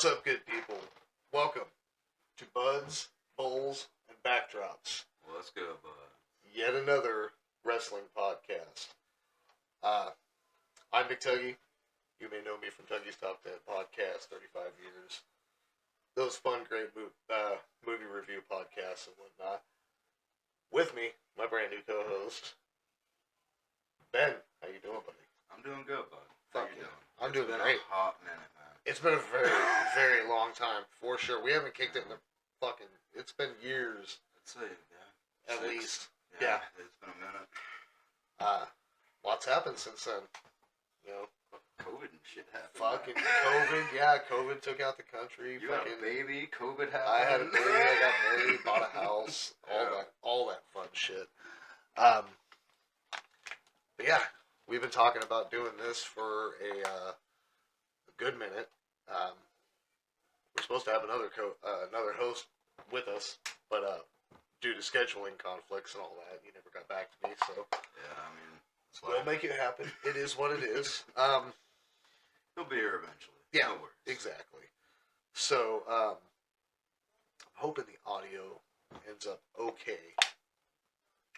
What's up, good people? Welcome to Buds, Bowls, and Backdrops. Well, let's go, bud. Yet another wrestling podcast. I'm McTuggy. You may know me from Tuggy's Top 10 podcast, 35 years. Those fun, great movie review podcasts and whatnot. With me, my brand new co-host, Ben. How you doing, buddy? I'm doing good, bud. How you doing? I'm doing great. It's been a hot minute, man. It's been a very, very long time, for sure. We haven't kicked it in it's been years. I'd say, yeah. At least. Yeah. It's been a minute. Lots happened since then. You know. COVID and shit happened. Fucking COVID, yeah. COVID took out the country. You had a baby, COVID happened. I had a baby, I got married, bought a house, all that fun shit. But yeah, we've been talking about doing this for a good minute. We're supposed to have another host with us, but due to scheduling conflicts and all that, he never got back to me. So yeah, I mean, we'll make it happen. It is what it is. He'll be here eventually. Yeah, no worries. Exactly. So I'm hoping the audio ends up okay.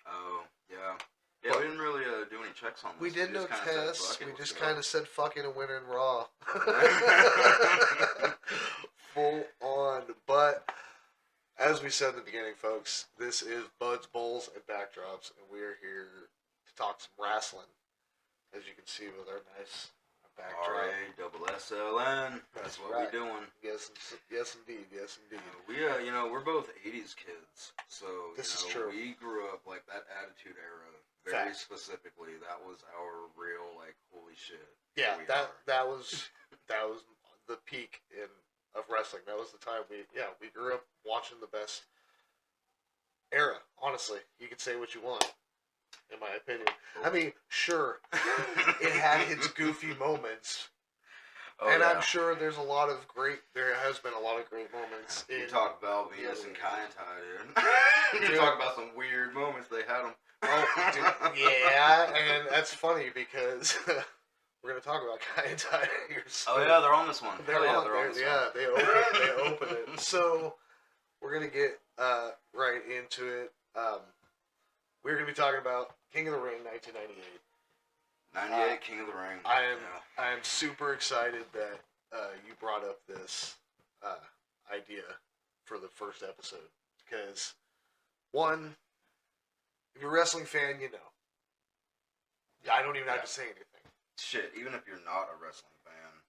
Oh yeah. Yeah, we didn't really do any checks on this. We did no tests. We just kind of said fucking and went in raw. Full on. But as we said in the beginning, folks, this is Buds, Bowls, and Backdrops, and we are here to talk some wrestling. As you can see with our nice backdrop. RASSLN. That's what right. we're doing. Yes, indeed. Yes, indeed. We're both 80s kids. So, this is true. We grew up like that Attitude Era. Very specifically, that was our real, like, holy shit. Yeah, that was the peak of wrestling. That was the time we grew up watching the best era. Honestly, you could say what you want, in my opinion. I mean, sure, it had its goofy moments, I'm sure there has been a lot of great moments. You talk about Venus and Kaientai, dude. You talk about some weird moments. They had them. Oh, dude, yeah, and that's funny because we're gonna talk about Kaientai here soon. Oh yeah, they're on this one. They're on this one. They open it. So we're gonna get right into it. We're gonna be talking about King of the Ring, 1998. 98, King of the Ring. I am super excited that you brought up this idea for the first episode because one. If you're a wrestling fan, you know. I don't even have to say anything. Shit, even if you're not a wrestling fan,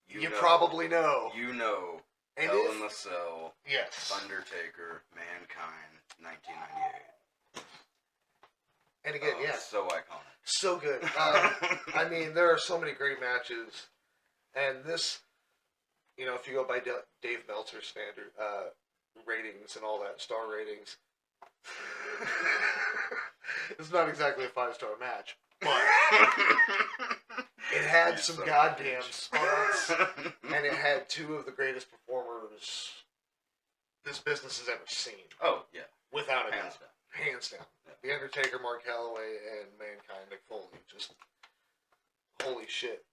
you probably know. You know. And Hell in the Cell. Yes. Undertaker. Mankind. 1998. And again, So iconic. So good. I mean, there are so many great matches, and this, if you go by Dave Meltzer's standard ratings and all that star ratings. It's not exactly a 5-star match, but it had some goddamn spots, and it had two of the greatest performers this business has ever seen. Oh, yeah. Without a Hands doubt. down. Hands down. Yeah. The Undertaker, Mark Calloway, and Mankind, Mick Foley. Just holy shit.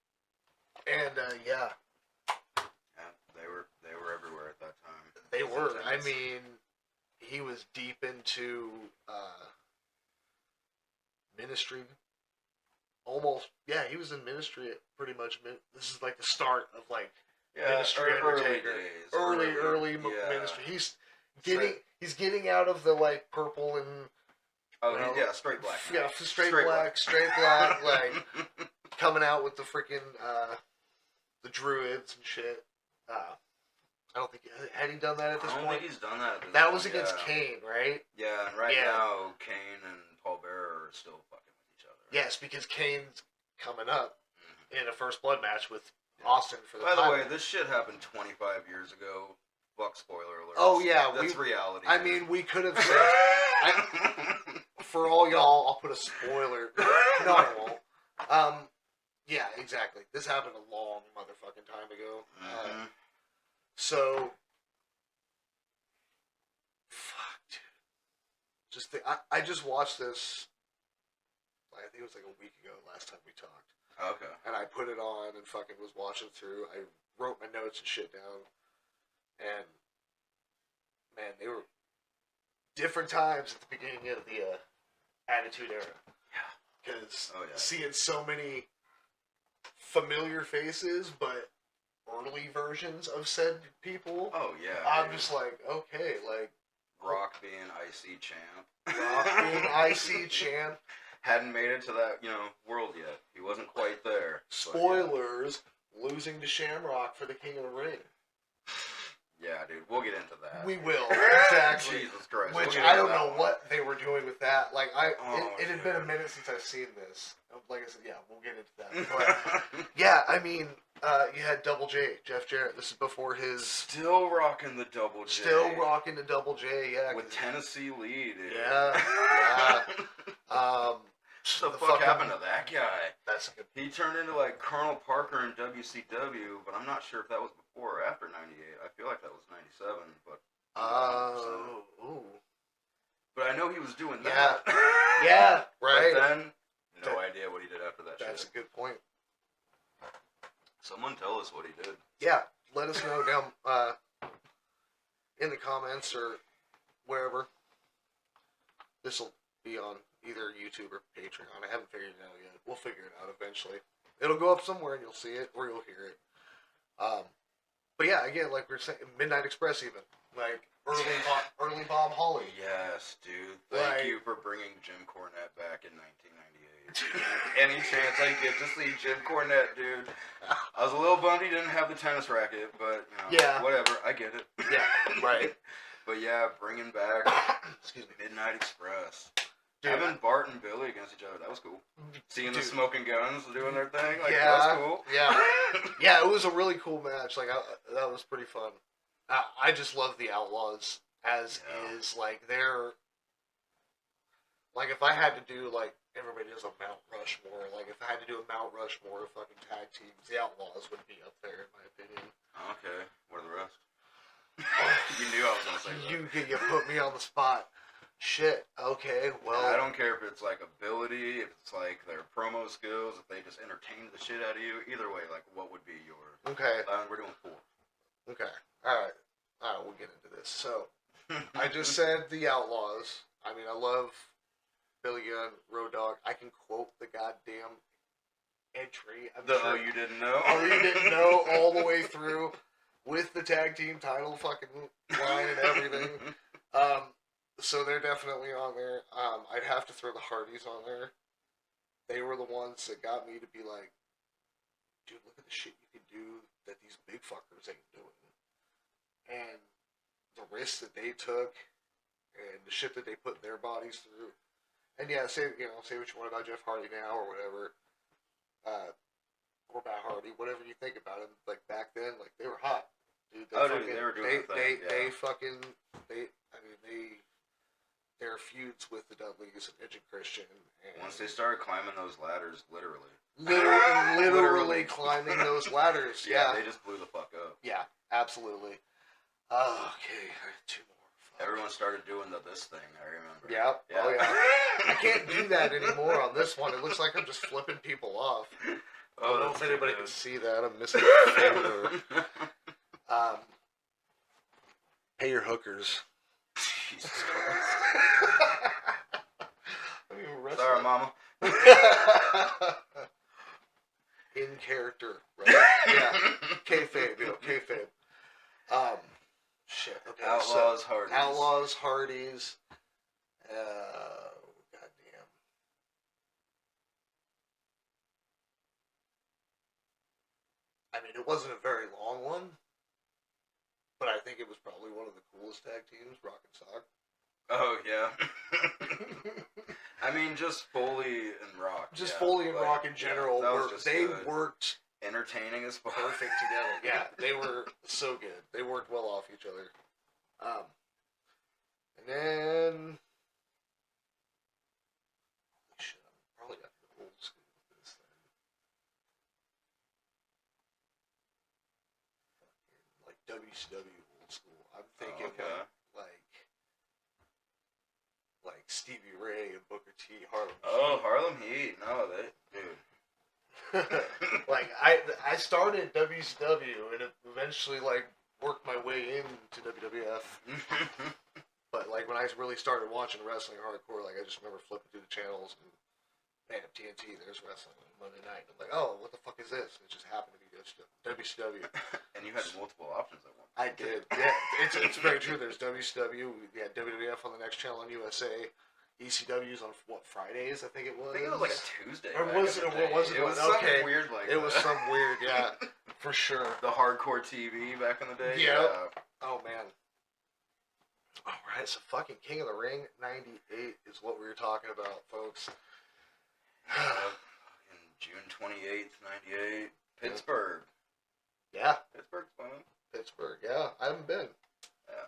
And, yeah. They were everywhere at that time. They were. I mean, he was deep into ministry. Almost, yeah, he was in ministry at pretty much. This is like the start of ministry Undertaker. Early ministry. He's getting out of the purple and straight black. Yeah, straight black, like coming out with the freaking the druids and shit. I don't think had he done that at this point. I don't think he's done that. That was against Kane, right? Yeah, and now Kane and Paul Bearer are still fucking with each other. Yes, because Kane's coming up in a first blood match with Austin for the title. By the way, this shit happened 25 years ago. Fuck spoiler alert. Oh yeah, that's reality. I mean, we could have said for all y'all, I'll put a spoiler. No, I won't. Yeah, exactly. This happened a long motherfucking time ago. So, fuck, dude. I just watched this. I think it was like a week ago. Last time we talked. Okay. And I put it on and fucking was watching through. I wrote my notes and shit down. and man, they were different times at the beginning of the Attitude Era. Yeah. Because Oh, yeah. seeing so many familiar faces, but early versions of said people, Oh yeah. I'm dude. just like, okay, like Rock being IC champ. Rock being IC champ. Hadn't made it to that, world yet. He wasn't quite there. Spoilers, losing to Shamrock for the King of the Ring. Yeah, dude, we'll get into that. We will, exactly. Jesus Christ. Which we'll I don't into know that what they were doing with that. Like, it had been a dude. minute since I've seen this. Like I said, yeah, we'll get into that. But, yeah, I mean, you had Double J, Jeff Jarrett. This is before his... Still rocking the Double J. Still rocking the Double J, yeah. With Tennessee Lee, dude. Yeah, yeah. What the fuck happened to that guy? That's a good... He turned into, like, Colonel Parker in WCW, but I'm not sure if that was before or after 98. I feel like that was 97, but... ooh. But I know he was doing Yeah. that. Yeah, right. But then, no idea what he did after that That's shit. a good point. Someone tell us what he did. Yeah, let us know down in the comments or wherever. This will be on either YouTube or Patreon. I haven't figured it out yet. We'll figure it out eventually. It'll go up somewhere and you'll see it or you'll hear it. But yeah, again, like we were saying, Midnight Express even. Like, early Bob Holly. Yes, dude. Thank Like- you for bringing Jim Cornette back in 1998. Any chance I get to see Jim Cornette, dude. I was a little bummed he didn't have the tennis racket, but, Yeah. whatever. I get it. Yeah, right. But yeah, bringing back Excuse me. Midnight Express. Dude, Having Bart and Billy against each other, that was cool. Seeing the Dude. smoking guns doing their thing, like, Yeah, that was cool. yeah. Yeah, it was a really cool match. Like, that was pretty fun. I just love the Outlaws as is. Like, they're... Like, if I had to do, like, everybody does a Mount Rushmore. Like, if I had to do a Mount Rushmore of fucking tag teams, the Outlaws would be up there, in my opinion. Okay, what are the rest? You knew I was going to say that. You put me on the spot. Shit. Okay, well... I don't care if it's, like, ability, if it's, like, their promo skills, if they just entertain the shit out of you. Either way, like, what would be yours? Okay. We're doing 4. Okay. Alright. Alright, we'll get into this. So, I just said the Outlaws. I mean, I love Billy Gunn, Road Dogg. I can quote the goddamn entry. I'm sure. You didn't know? Oh, you didn't know all the way through with the tag team title fucking line and everything. So they're definitely on there. I'd have to throw the Hardys on there. They were the ones that got me to be like, dude, look at the shit you can do that these big fuckers ain't doing. And the risks that they took and the shit that they put their bodies through. And yeah, say what you want about Jeff Hardy now or whatever. Or about Hardy, whatever you think about him. Like back then, like they were hot. Dude, they were doing their feuds with the Dudleys and Edge and Christian. And Once they started climbing those ladders, literally literally climbing those ladders. Yeah. They just blew the fuck up. Yeah, absolutely. Okay, I have 2 more. Fuck. Everyone started doing this thing, I remember. Yeah. Yeah. Oh yeah. I can't do that anymore on this one. It looks like I'm just flipping people off. I don't know if anybody can see that. I'm missing a finger. Pay your hookers. Jesus Christ. I mean, Sorry, Mama. In character, right? Yeah. Kayfabe, kayfabe. Shit. Okay. Outlaws, Hardys. Outlaws, Hardys. Goddamn. I mean, it wasn't a very long one, but I think it was probably one of the coolest tag teams, Rock and Sock. Oh, yeah. I mean, just Foley and Rock. Just Foley and Rock in general, they good. worked Entertaining as fuck. perfect together. Yeah, they were so good. They worked well off each other. And then... Shit, I'm probably got the old school with this thing. Like WCW old school. I'm thinking like Stevie Ray and Booker T, Harlem Heat. Oh, Harlem Heat. No, dude. Like I started WCW and it eventually like worked my way into WWF. But like when I really started watching wrestling hardcore, like I just remember flipping through the channels and man, TNT, there's wrestling on Monday night. I'm like, oh, what the fuck is this? It just happened to be WCW. And you had multiple options at one point. I did. Yeah, it's very true. There's WCW. We had WWF on the next channel on USA. ECW's on what, Fridays? I think it was. I think it was like a Tuesday. Or was it? Or was it? It was okay. something weird like it that. was some weird, yeah, for sure. The hardcore TV back in the day. Yep. Yeah. Oh man. All right, so fucking King of the Ring '98 is what we were talking about, folks. In June 28th, 98, Pittsburgh. Yeah, Pittsburgh's fun. Pittsburgh. Yeah, I haven't been. Yeah,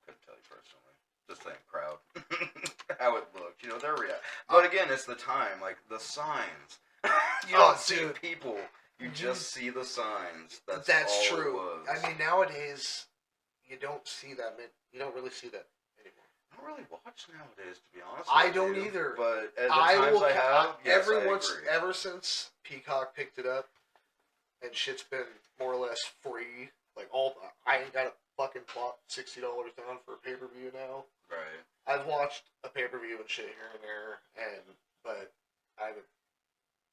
couldn't tell you personally. Just saying, crowd. How it looked, you know, they're But again, it's the time, like the signs. You don't see people. You just see the signs. That's all true. It was. I mean, nowadays you don't see that. You don't really see that anymore. I don't really watch nowadays, to be honest. I don't either. But at the times I have, yes, ever since Peacock picked it up, and shit's been more or less free. Like I ain't got to fucking plop $60 down for a pay-per-view now. Right. I've watched a pay-per-view and shit here and there, but I haven't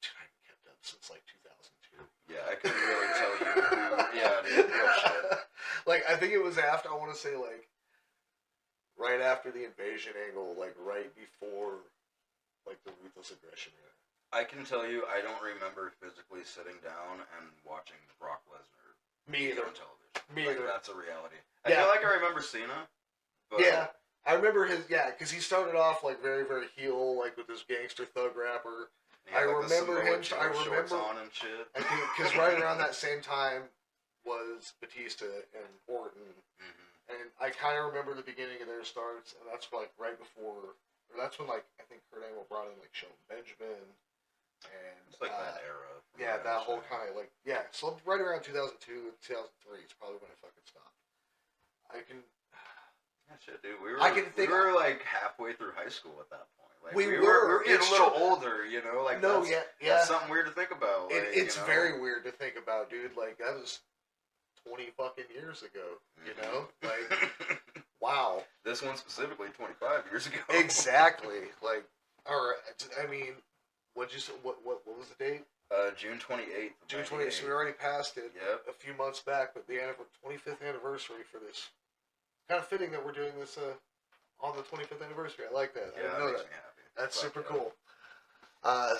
kept up since like 2002. Yeah, I couldn't really tell you who. Yeah, dude, real shit. Like I think it was after, I want to say like right after the invasion angle, like right before like the Ruthless Aggression era. I can tell you, I don't remember physically sitting down and watching Brock Lesnar. Me either. On television. Me like, either. That's a reality. I feel like I remember Cena. But yeah, I remember his. Yeah, because he started off like very, very heel, like with this gangster thug rapper. I remember him. I remember on and shit. I think because right around that same time was Batista and Orton, and I kind of remember the beginning of their starts, and that's like right before, or that's when like I think Kurt Angle brought in like Shelton Benjamin, and it's like that era. Yeah, that whole kind of like so right around 2002, 2003 is probably when I fucking stopped. I can. Yeah, shit, dude. We were like halfway through high school at that point. Like, we were getting a little older, you know. Like that's something weird to think about. Like, it's very weird to think about, dude. Like that was 20 fucking years ago. You know, like wow. This one specifically 25 years ago. Exactly. Like, all right. I mean, what was the date? June 28th. June 28th. So we already passed it. Yep. A few months back, but the 25th anniversary for this. Kind of fitting that we're doing this on the 25th anniversary. I like that. Yeah, I didn't know makes that. me happy. That's super cool.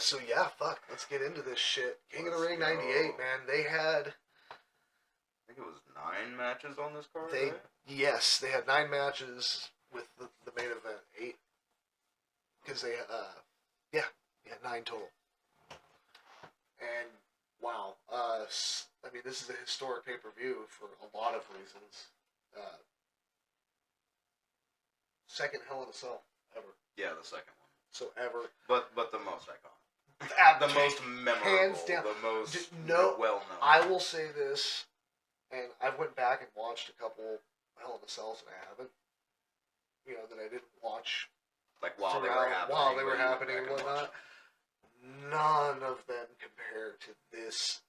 So yeah, fuck. Let's get into this shit. King of the Ring '98, man. They had. I think it was 9 matches on this card. Yes, they had 9 matches with the main event 8. Because they had 9 total. And wow, I mean, this is a historic pay-per-view for a lot of reasons. Second Hell in a Cell ever. Yeah, the second one. So ever. But the most iconic. The most memorable. Hands down. The most well known. I will say this, and I went back and watched a couple Hell in a Cells, and I haven't. You know, that I didn't watch. Like while they were happening. While they were happening and whatnot. None of them compare to this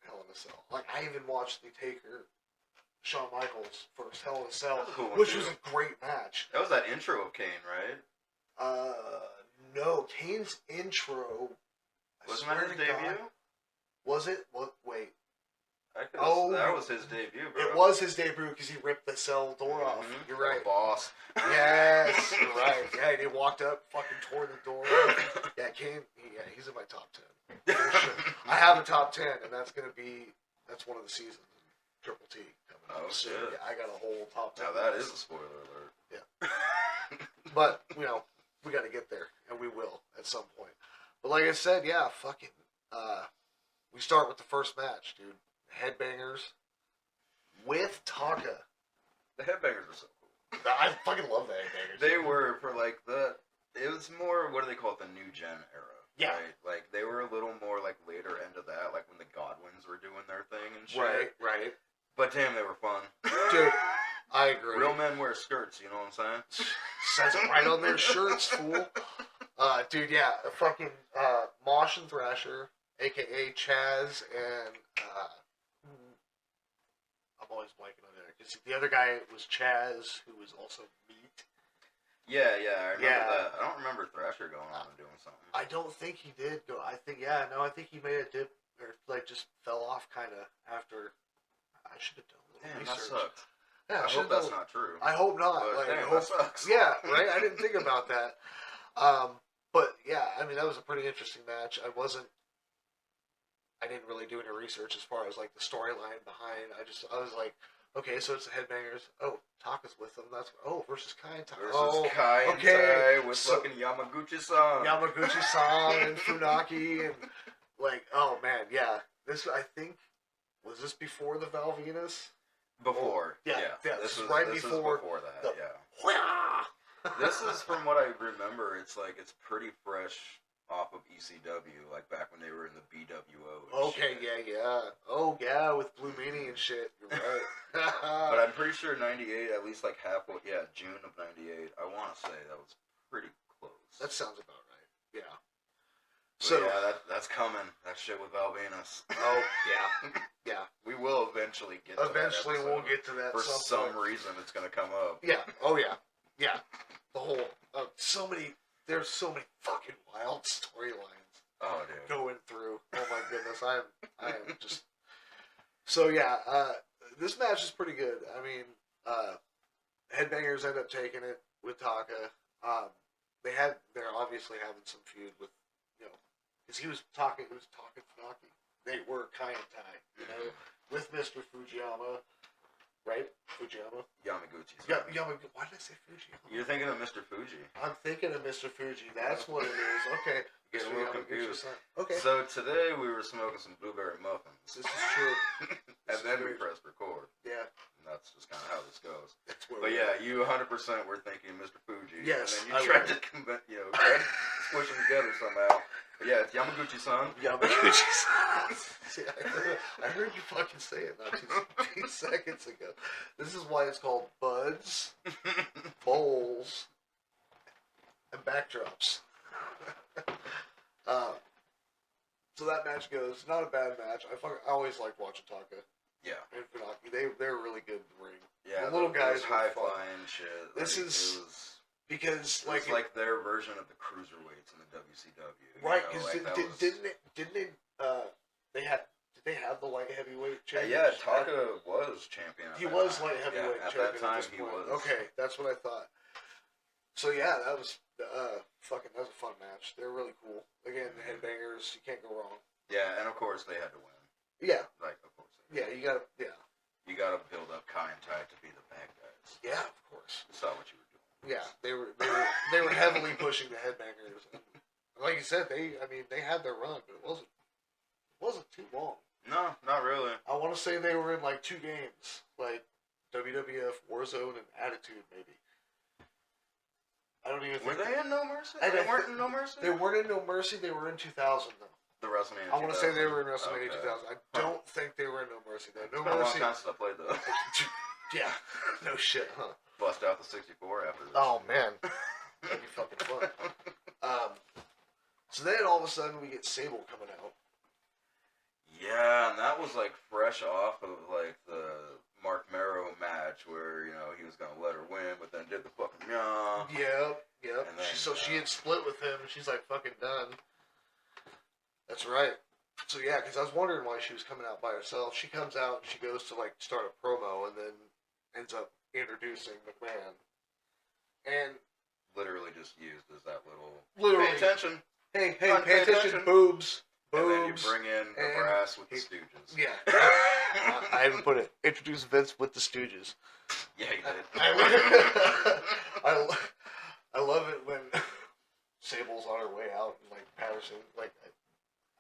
Hell in a Cell. Like, I even watched the Taker Shawn Michaels first Hell in a Cell, which was a great match. That was that intro of Kane, right? No, Kane's intro. Wasn't that his debut? Was it? What? Wait. That was his debut, bro. It was his debut because he ripped the cell door off. You're right. Boss. Yes, you're right. Yeah, he walked up, fucking tore the door off. Yeah, Kane. Yeah, he's in my top 10 for sure. I have a top 10, and that's one of the seasons in Triple T coming up. Shit. Yeah, I got a whole top 10. Now that is a spoiler alert. Yeah. But we got to get there, and we will at some point. But like I said, yeah, fucking. We start with the first match, dude. Headbangers with Taka. The Headbangers are so cool. I fucking love the Headbangers. They were for like it was more, what do they call it, the new gen era. Yeah. Right? Like they were a little more like later end of that, like when the Godwins were doing their thing and shit. Right. But damn, they were fun. Dude, I agree. Real men wear skirts, you know what I'm saying? Says it right on their shirts, fool. Dude, yeah, fucking Mosh and Thrasher, aka Chaz and I'm always blanking on there. Because the other guy was Chaz, who was also Meat. Yeah, I remember that. I don't remember Thrasher going on and doing something. I don't think he did go. I think he made a dip, or like just fell off kind of after. I should have done a little research. That sucks. Yeah, I hope that's not true. I hope not. But like, damn, that sucks. Yeah, right. I didn't think about that. But yeah, I mean that was a pretty interesting match. I didn't really do any research as far as like the storyline behind. I was like, okay, so it's the Headbangers. Oh, Taka's with them. That's versus Kai and Taka. Versus Kai and Tai with fucking Yamaguchi-san. Yamaguchi-san and Funaki and like, oh man, yeah. This I think was this before the Val Venus? Before, yeah. This was right this before that. Yeah. This is from what I remember. It's pretty fresh off of ECW, like back when they were in the BWO. Okay, shit. yeah. Oh yeah, with Blue Meanie and shit. You're right. But I'm pretty sure 98, at least like halfway, June of 98. I want to say that was pretty close. That sounds about right. Yeah. But So yeah, that's coming. That shit with Val Venus. Oh yeah, yeah. We will eventually get. Eventually, to that we'll get to that. For some reason, it's gonna come up. Yeah. Oh yeah. Yeah. The whole there's so many fucking wild storylines. Oh dude. Going through. Oh my goodness. I am just. So yeah. This match is pretty good. I mean, Headbangers end up taking it with Taka. They're obviously having some feud with, because he was talking Funaki. They were Kai and Tai, with Mr. Fujiyama, right? Fujiyama? Yamaguchi. Yeah, why did I say Fujiyama? You're thinking of Mr. Fuji. I'm thinking of Mr. Fuji. That's what it is. Okay. Get a little confused. Okay. So today we were smoking some blueberry muffins. This is true. And then we pressed record. Yeah. And that's just kind of how this goes. That's where But yeah, you 100% were thinking Mr. Fuji. Yes. And then you tried to squish them together somehow. But yeah, it's Yamaguchi-san. Yamaguchi-san. See, I heard you fucking say it not 2 seconds ago. This is why it's called Buds, Bowls, and Backdrops. So that match goes. Not a bad match. I always like watching Taka. Yeah. And Funaki. They're really good in the ring. Yeah. The little guys high flying shit. This is because it's like their version of the cruiserweights in the WCW. Right? Because didn't they did they have the light heavyweight champion? Yeah, Taka was champion. He was light heavyweight champion. At that time, he was. Okay, that's what I thought. So yeah, that was a fun match. They're really cool. Again, the Headbangers, you can't go wrong. Yeah, and of course they had to win. Yeah. Like, of course. You gotta. Yeah. You gotta build up Kai and Tai to be the bad guys. Yeah, of course. That's not what you were doing. Yeah, they were heavily pushing the Headbangers. And like you said, they had their run, but it wasn't too long. No, not really. I want to say they were in like 2 games, like WWF, Warzone, and Attitude, maybe. I don't even think. Were they in No Mercy? They weren't in No Mercy? They weren't in No Mercy. They were in 2000, though. The WrestleMania. I want to say they were in WrestleMania Okay. 2000. I don't think they were in No Mercy, though. No It's been a long Mercy. time since I played those. Yeah. No shit, huh? Bust out the 64 after this. Oh, man. That'd be fucking fun. So then all of a sudden we get Sable coming out. Yeah, and that was like fresh off of like the Mark Merrow match where, he was going to let her win, but then did the fucking Yep. And then, She had split with him, and she's like fucking done. That's right. So yeah, because I was wondering why she was coming out by herself. She comes out, and she goes to like start a promo, and then ends up introducing McMahon. And literally just used as that Literally. Pay attention. Hey, pay attention. Boobs. And then you bring in the brass with the Stooges. Yeah. I even put it. Introduce Vince with the Stooges. Yeah, you did. I love it when Sable's on her way out, and like Patterson, like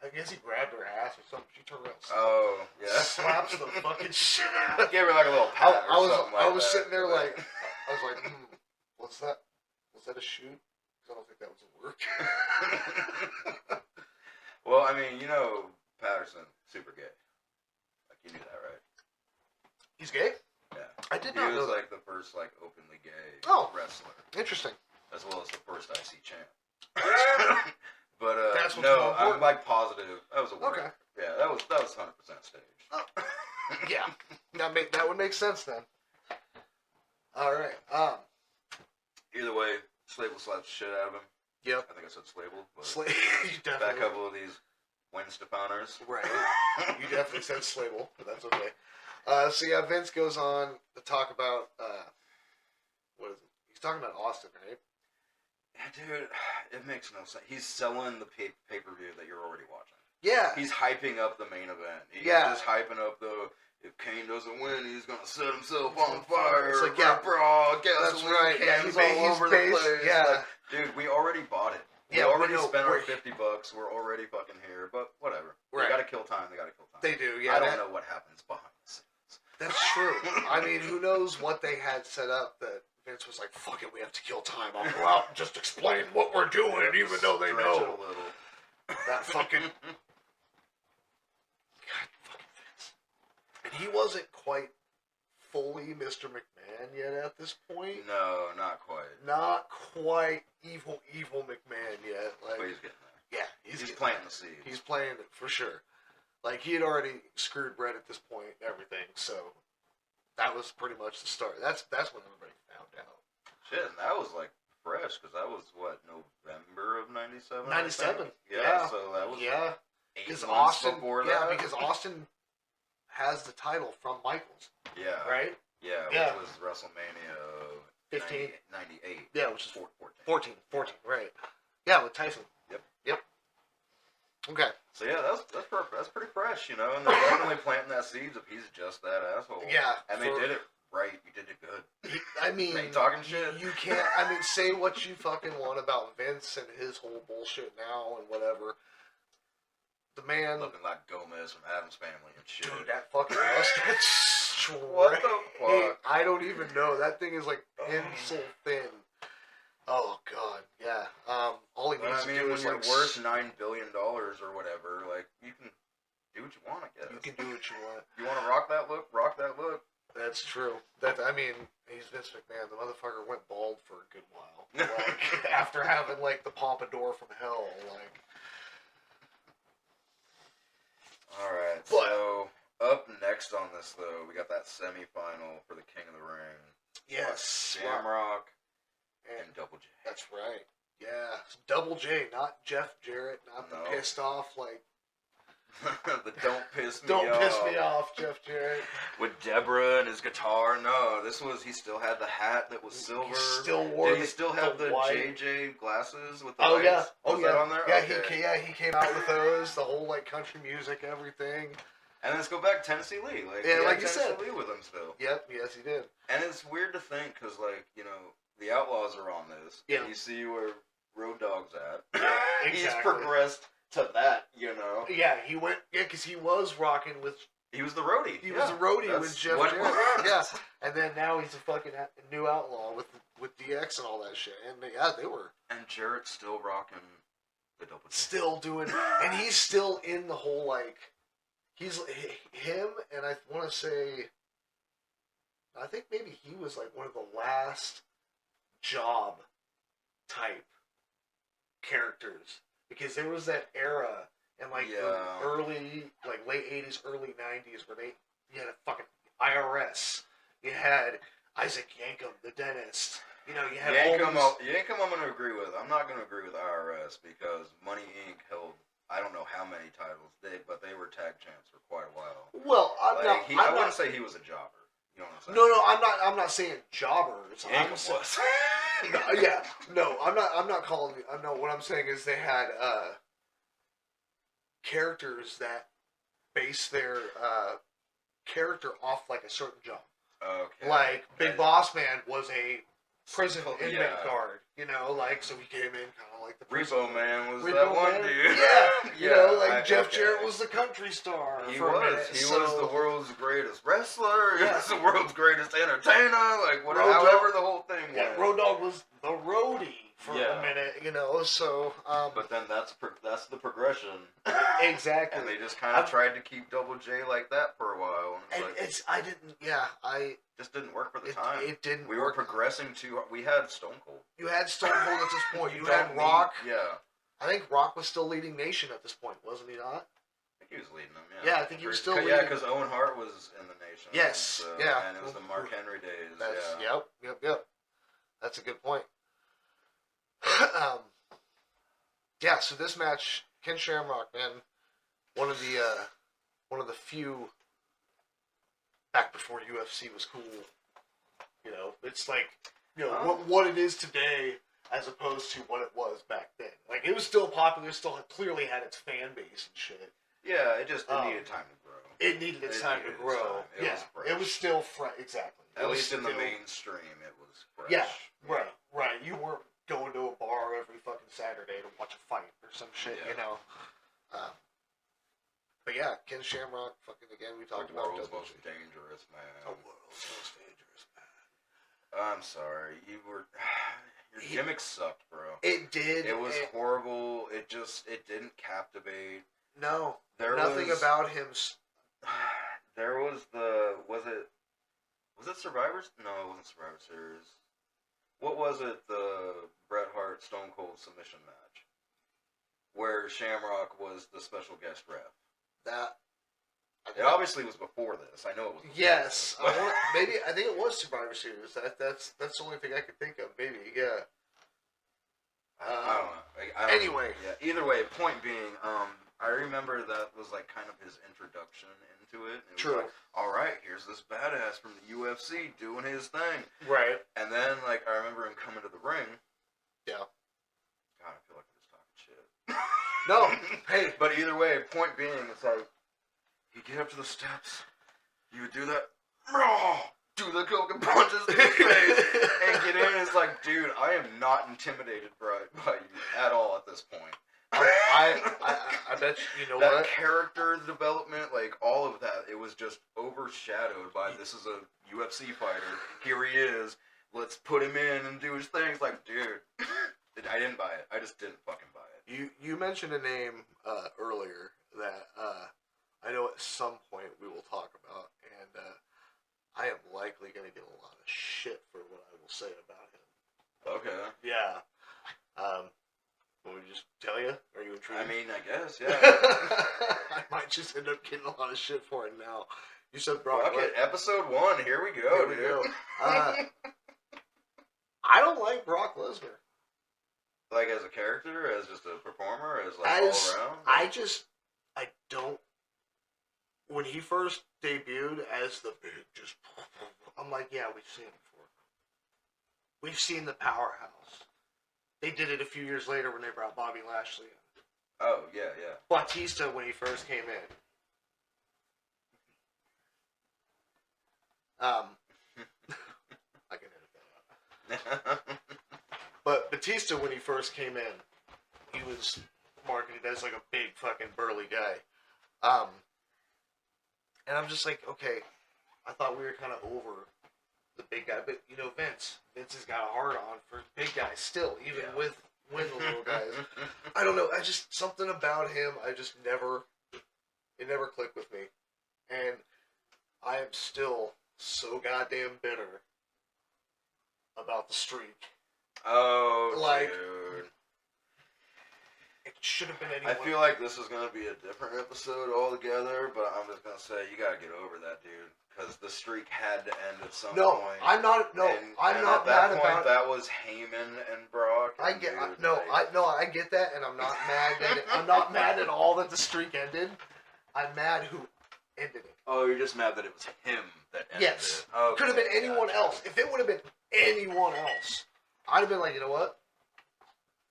I guess he grabbed her ass or something. She turned around. Oh, yeah. Slaps the fucking shit out. Gave her like a little pat I was sitting there like, I was like, what's that? Was that a shoot? Because I don't think that was a work. Well, I mean, Patterson, super gay. Like, you knew that, right? He's gay? Yeah. I did not know He was that. like the first like openly gay wrestler. Interesting. As well as the first IC champ. But That's what's no, more important. I'm like positive. That was a work. Okay. Yeah, that was 100% staged. Oh. Yeah, that would make sense then. All right. Either way, Slable slapped the shit out of him. Yep. I think I said Slable. But You definitely. back couple of these Winstepaners. Right. You definitely said Slable, but that's okay. So yeah, Vince goes on to talk about what is it? He's talking about Austin, right? Yeah, dude, it makes no sense. He's selling the pay-per-view that you're already watching. Yeah. He's hyping up the main event. He's just hyping up the, if Kane doesn't win, he's going to set himself on fire. It's like, yeah, bro, that's right. Cans Yeah, all over the place. Yeah. Like, dude, we already bought it. We already spent our $50. We're already fucking here, but whatever. Right. They got to kill time. They got to kill time. They do, yeah. I don't know what happens behind the scenes. That's true. I mean, who knows what they had set up that Vince was like, fuck it, we have to kill time. I'll go out and just explain what we're doing, even though they know. Stretch it a little. That fucking... God, fucking Vince. And he wasn't quite fully Mr. McMahon yet at this point. No, not quite. Not quite evil McMahon yet. Like, But he's getting there. yeah, He's planting the seeds. He's playing it for sure. Like, he had already screwed Brett at this point and everything, so that was pretty much the start. That's when everybody found out. Shit, and that was like fresh, because that was what, November of 97? 97. Yeah, so that was 8 because months Austin, before that. because Austin has the title from Michaels, Yeah. right? Yeah, Yeah. which was WrestleMania 15. 98. Yeah, which is 14. 14, right? Yeah, with Tyson. Yep. Okay. So yeah, that's perfect. That's pretty fresh, you know. And they're definitely planting that seeds of he's just that asshole. Yeah, and they did it right. You did it good. I mean, ain't talking shit. You can't. I mean, say what you fucking want about Vince and his whole bullshit now and whatever. The man looking like Gomez from Addams Family and shit. Dude, that fucking mustache. What the fuck? I don't even know. That thing is like pencil thin. Oh god, yeah. All he needs to do when is you're like worth $9 billion or whatever, like you can do what you want, I guess. You can do what you want. You want to rock that look? Rock that look. That's true. I mean, he's Vince McMahon. The motherfucker went bald for a good while. Like after having like the pompadour from hell, like. All right. So up next on this though, we got that semifinal for the King of the Ring. Yes. Shamrock and Double J. That's right. Yeah, Double J, not Jeff Jarrett, not the pissed off like. The don't piss me don't off. Piss me off, Jeff Jarrett. With Deborah and his guitar. No, this was he still had the hat that was silver. He still wore. Did he still have the white JJ glasses with the lights? Yeah. Was that on there? Yeah, okay. he came out with those. The whole like country music, everything. And let's go back Tennessee Lee. Like you said, Tennessee Lee with him still. Yep. Yes, he did. And it's weird to think because like the Outlaws are on this. Yeah. And you see where Road Dogg's at. Yeah, exactly. He's progressed to that, Yeah, he went. Yeah, because he was rocking with. He was the roadie. He was the roadie with Jeff Jarrett. Yeah, and then now he's a fucking new outlaw with DX and all that shit. And they were. And Jarrett's still rocking the double. Still doing, and he's still in the whole like. He's him, and I want to say. I think maybe he was like one of the last job type characters. Because there was that era in like the early, like late 80s, early 90s where you had a fucking IRS. You had Isaac Yankem, the dentist. You had Yankem I'm going to agree with. I'm not going to agree with IRS because Money Inc. held, I don't know how many titles, but they were tag champs for quite a while. Well, I wouldn't say he was a jobber. You know what I'm saying? No, I'm not saying jobbers. Yankem was. I'm not calling. What I'm saying is they had characters that base their character off like a certain job. Okay. Like Big Boss Man was a prison inmate guard, like so he came in kind of like the prison. Repo Man was Repo that one Man? dude. Yeah, Jeff Jarrett was the country star. He for was. a minute, He was the world's greatest wrestler. He was the world's greatest entertainer. Like whatever, Road however the whole thing Yeah, went. Road Dogg was the roadie for a minute, So. But then that's the progression. Exactly. And they just kind of tried to keep Double J like that for a while. And just didn't work for the time. It didn't. We were progressing too. We had Stone Cold. You had Stone Cold at this point. You had Rock. Yeah. I think Rock was still leading Nation at this point, wasn't he not? think he was leading them, Yeah, I think he was still leading. Yeah, because Owen Hart was in the nation. Yes, yeah. And it was the Mark Henry days. That's, yeah. Yep. That's a good point. Yeah, so this match, Ken Shamrock, man, one of the few back before UFC was cool. You know, it's like, you know, what it is today as opposed to what it was back then. Like, it was still popular, still clearly had its fan base and shit. Yeah, it needed time to grow. It needed its time to grow. It was still fresh. Exactly. At least in the mainstream, it was fresh. Yeah, right. You weren't going to a bar every fucking Saturday to watch a fight or some shit, you know. But yeah, Ken Shamrock, fucking again, we talked about the world's most dangerous man. The world's most dangerous man. I'm sorry, your gimmick sucked, bro. It did. It was horrible. It didn't captivate. No, nothing about him. There was was it Survivor's? No, it wasn't Survivor Series. What was it? The Bret Hart Stone Cold submission match, where Shamrock was the special guest ref. It obviously was before this. I know it was. Yes, I think it was Survivor Series. That's the only thing I could think of. Maybe, yeah. I don't know. Anyway, yeah. Either way, point being, I remember that was like kind of his introduction into it. It was like, all right, here's this badass from the UFC doing his thing. Right. And then, like, I remember him coming to the ring. Yeah. God, I feel like I'm just talking shit. No, hey. But either way, point being, it's like, you get up to the steps, you would do that, do the coke and punches to the face, and get in. It's like, dude, I am not intimidated by you at all at this point. I bet you know that what? Character development, like all of that, it was just overshadowed by this is a UFC fighter. Here he is. Let's put him in and do his thing. It's like, dude, I didn't buy it. I just didn't fucking buy it. You mentioned a name earlier that I know at some point we will talk about, and I am likely going to get a lot of shit for what I will say about him. Okay. Yeah. Will we just tell you? Are you intrigued? I mean, I guess, yeah. I might just end up getting a lot of shit for it now. You said Brock. Fuck it, episode 1. Here we go, dude. I don't like Brock Lesnar. Like as a character, as just a performer, as like all around. I don't. When he first debuted as the big, I'm like, yeah, we've seen it before. We've seen the powerhouse. They did it a few years later when they brought Bobby Lashley in. Oh, yeah. Batista when he first came in. I can edit that out. But Batista when he first came in, he was marketed as like a big fucking burly guy. And I'm just like, okay, I thought we were kind of over the big guy, but you know, Vince has got a hard on for big guys still, even with the little guys. I don't know. I just something about him. It never clicked with me, and I am still so goddamn bitter about the streak. Oh, like, dude. It should have been anyone. I feel like this is going to be a different episode altogether, but I'm just going to say, you got to get over that, dude. Because the streak had to end at some point. I'm not. No, I'm not mad about it. At that point, that was Heyman and Brock. And I get that, and I'm not mad that I'm not mad at all that the streak ended. I'm mad who ended it. Oh, you're just mad that it was him that ended it. Okay, could have been anyone else. If it would have been anyone else, I'd have been like, you know what?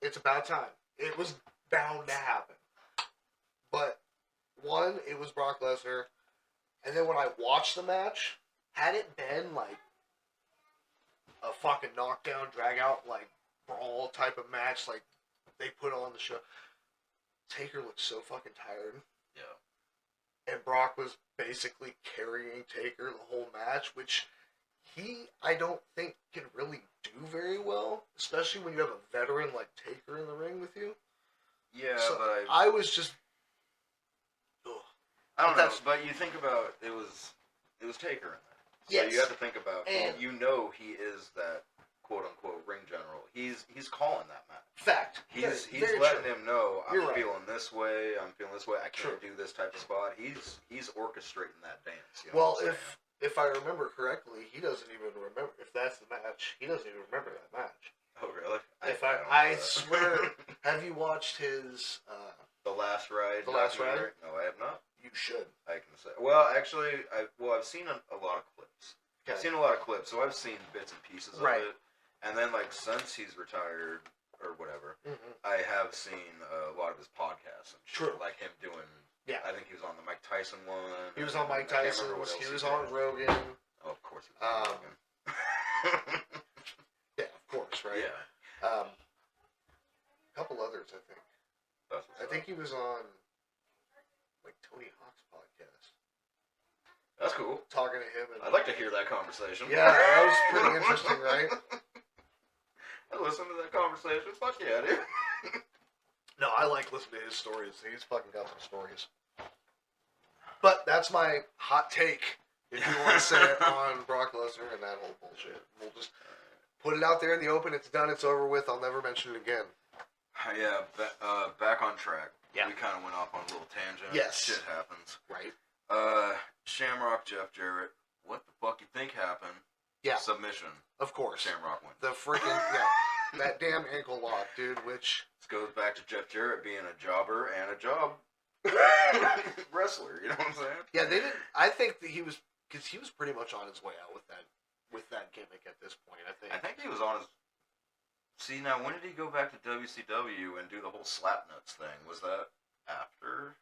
It's about time. It was bound to happen. But one, it was Brock Lesnar. And then when I watched the match, had it been like a fucking knockdown, drag out, like brawl type of match like they put on the show, Taker looked so fucking tired. Yeah. And Brock was basically carrying Taker the whole match, which I don't think can really do very well, especially when you have a veteran like Taker in the ring with you. Yeah, so but I was just. I don't know, but you think about it was Taker in there. So yes. You have to think about, you know, he is that quote unquote ring general. He's calling that match. Fact. He's Very letting true. him know I'm You're right. feeling this way. I'm feeling this way. I can't True. do this type of spot. He's orchestrating that dance. You know Well, what I'm saying? if I remember correctly, he doesn't even remember if that's the match. He doesn't even remember that match. Oh really? If don't know I that. swear, have you watched his? The Last Ride. The Last documentary? No, I have not. You should. I can say. Well, actually, I've seen a lot of clips. I've Okay. seen a lot of clips, so I've seen bits and pieces Right. of it. And then, like, since he's retired or whatever, Mm-hmm. I have seen a lot of his podcasts and shit. True. Like him doing. Yeah. I think he was on the Mike Tyson one. He was on Mike I can't remember Tyson's. what else He was did. on Rogan. Oh, of course he was on Rogan. Yeah, of course, right? Yeah. A couple others, I think. That's what's I up. think he was on like Tony Hawk's podcast, That's cool. talking to him. And I'd like to hear that conversation. yeah, that was pretty interesting, right? I listened to that conversation. Fuck yeah, dude. No, I like listening to his stories. He's fucking got some stories. But that's my hot take, if you want to say it, on Brock Lesnar and that whole bullshit. We'll just put it out there in the open. It's done. It's over with. I'll never mention it again. Yeah, back on track. Yeah. We kind of went off on a little tangent. Yes. Shit happens. Right? Shamrock, Jeff Jarrett. What the fuck you think happened? Yeah. Submission. Of course. Shamrock wins. The freaking, that damn ankle lock, dude, which... This goes back to Jeff Jarrett being a jobber and a job wrestler. You know what I'm saying? Yeah, they didn't... I think that he was... Because he was pretty much on his way out with that gimmick at this point, I think. I think he was on his... See, now, when did he go back to WCW and do the whole slap nuts thing? Was that after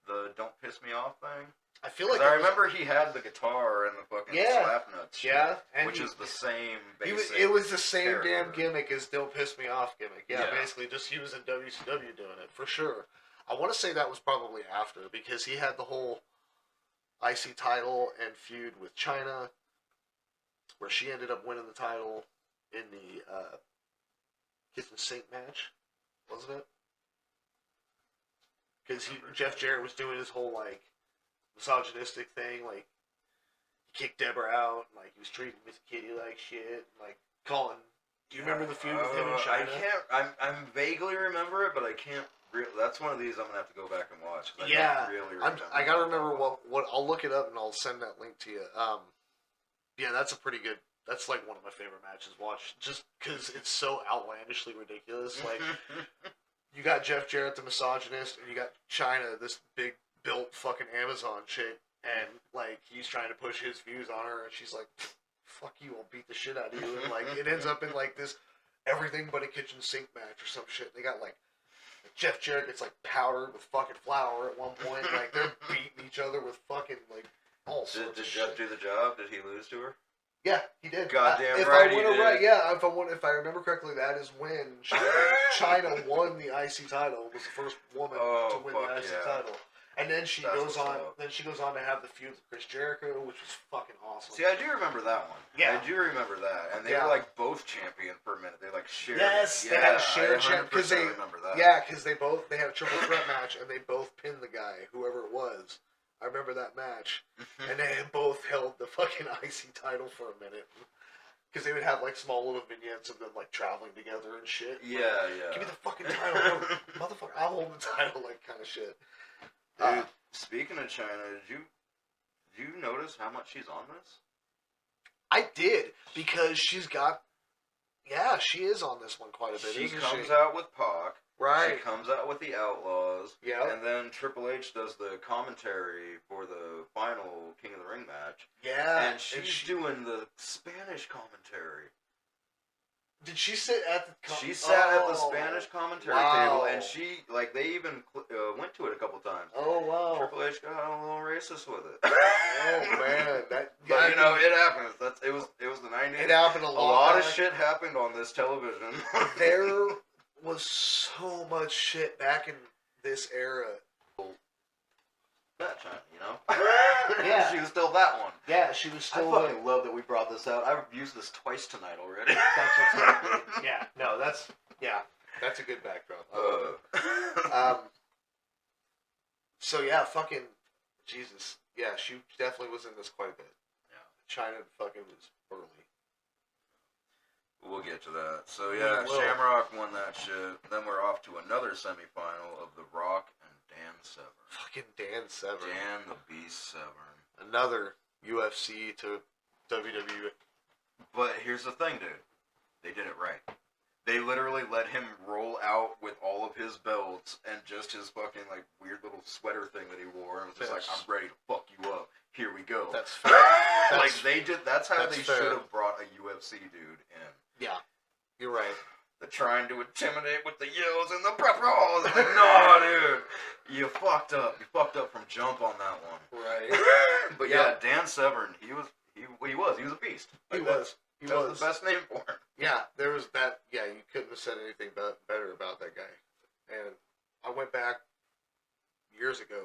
the Don't Piss Me Off thing? I feel like... I remember he had the guitar and the fucking slap nuts shit, Yeah. And which is the same He basic... was, it was the same character. damn gimmick as Don't Piss Me Off gimmick. Yeah, Yeah. basically, just he was in WCW doing it, for sure. I want to say that was probably after, because he had the whole IC title and feud with Chyna, where she ended up winning the title in the Kitchen Sink match, wasn't it? Because Jeff Jarrett was doing his whole, like, misogynistic thing, like, he kicked Deborah out, and, like, he was treating Miss Kitty like shit, and, like, calling... Do you remember the feud with him and Chyna? I can't... I'm vaguely remember it, but I can't... That's one of these I'm going to have to go back and watch. 'Cause I don't really remember. I gotta remember what... I'll look it up, and I'll send that link to you. Yeah, that's a pretty good... That's, like, one of my favorite matches to watch, just because it's so outlandishly ridiculous. Like, you got Jeff Jarrett, the misogynist, and you got Chyna, this big built fucking Amazon chick, and like he's trying to push his views on her, and she's like, "Fuck you, I'll beat the shit out of you." And like it ends up in like this everything but a kitchen sink match or some shit. They got like Jeff Jarrett gets like powdered with fucking flour at one point. Like they're beating each other with fucking like all sorts Did of Jeff shit. do the job? Did he lose to her? Yeah, he did. Goddamn if right I he went did. right, yeah. If I remember correctly, that is when Chyna won the IC title. Was the first woman to win the IC title, and then she goes on. Then she goes on to have the feud with Chris Jericho, which was fucking awesome. See, I do remember that one. Yeah. I do remember that, and they were like both champion for a minute. They like shared. Yes, yeah, they had a shared champ because they remember that. Yeah, because they had a triple threat match, and they both pinned the guy, whoever it was. I remember that match, and they both held the fucking IC title for a minute. Because they would have like small little vignettes of them like traveling together and shit. Yeah, yeah. Give me the fucking title, motherfucker! I'll hold the title, like kind of shit. Dude, speaking of Chyna, did you notice how much she's on this? I did, because she's got. Yeah, she is on this one quite a bit. She isn't comes she? out with Pac. Right. She comes out with the Outlaws. Yeah. And then Triple H does the commentary for the final King of the Ring match. Yeah. And she's doing the Spanish commentary. Did she sit at the? She sat at the Spanish commentary table, and she they even went to it a couple times. Oh wow! Triple H got a little racist with it. Oh man, but you know it happens. It was the '90s. It happened a lot. A lot of shit happened on this television. There was so much shit back in this era. That Chyna, you know? Yeah. She was still that one. Yeah, she was still. I fucking love that we brought this out. I've used this twice tonight already. That's what's up. Yeah, no, that's a good backdrop. So yeah, fucking Jesus. Yeah, she definitely was in this quite a bit. Yeah. Chyna fucking was early. We'll get to that. So We yeah, will. Shamrock won that shit. Then we're off to another semifinal of The Rock and Dan Severn. Fucking Dan Severn. Dan the Beast Severn. Another UFC to WWE. But here's the thing, dude. They did it right. They literally let him roll out with all of his belts and just his fucking like weird little sweater thing that he wore, and was just like, Yes. "I'm ready to fuck you up. Here we go." That's fair. Like they did. That's how that's they fair. should have brought a UFC dude in. Yeah, you're right. They're trying to intimidate with the yells and the prepros. Like, no, dude, you fucked up. You fucked up from jump on that one. Right. But yeah, Dan Severn, he was a beast. He Like, was. He That was was. the best name for him. Yeah, there was that. Yeah, you couldn't have said anything better about that guy. And I went back years ago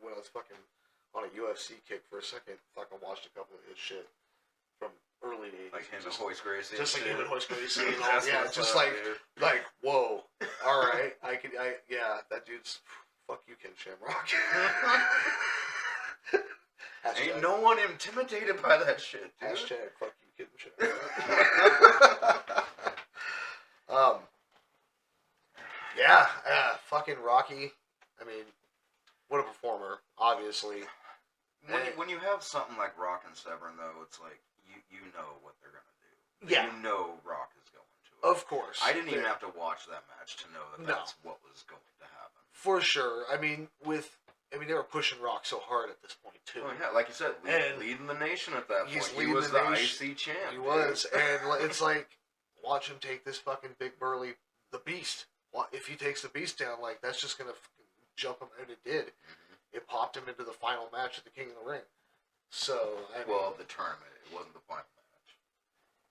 when I was fucking on a UFC kick for a second. Fucking watched a couple of his shit from early days. Like him and just, Hoist Gracie. just like him and Hoist Gracie and all. That's Yeah, what's just up, like dude. whoa. All right, yeah, that dude's fuck you, Ken Shamrock. Ain't no one intimidated by that shit, dude. Hashtag fuck you, Ken Shamrock. Yeah, fucking Rocky. I mean, what a performer, obviously. When you have something like Rock and Severn, though, it's like you know what they're gonna do. Yeah. You know Rock is going to. Of course. I didn't even have to watch that match to know that No. that's what was going to happen. For sure. I mean, they were pushing Rock so hard at this point, too. Oh yeah, like you said, And leading the nation at that he's point. He leading was the the nation. IC champ. He dude. was. And it's like, watch him take this fucking big burly, the Beast. If he takes the Beast down, like, that's just going to jump him. And it did. Mm-hmm. It popped him into the final match at the King of the Ring. So, I mean, Well, the tournament. It wasn't the final match.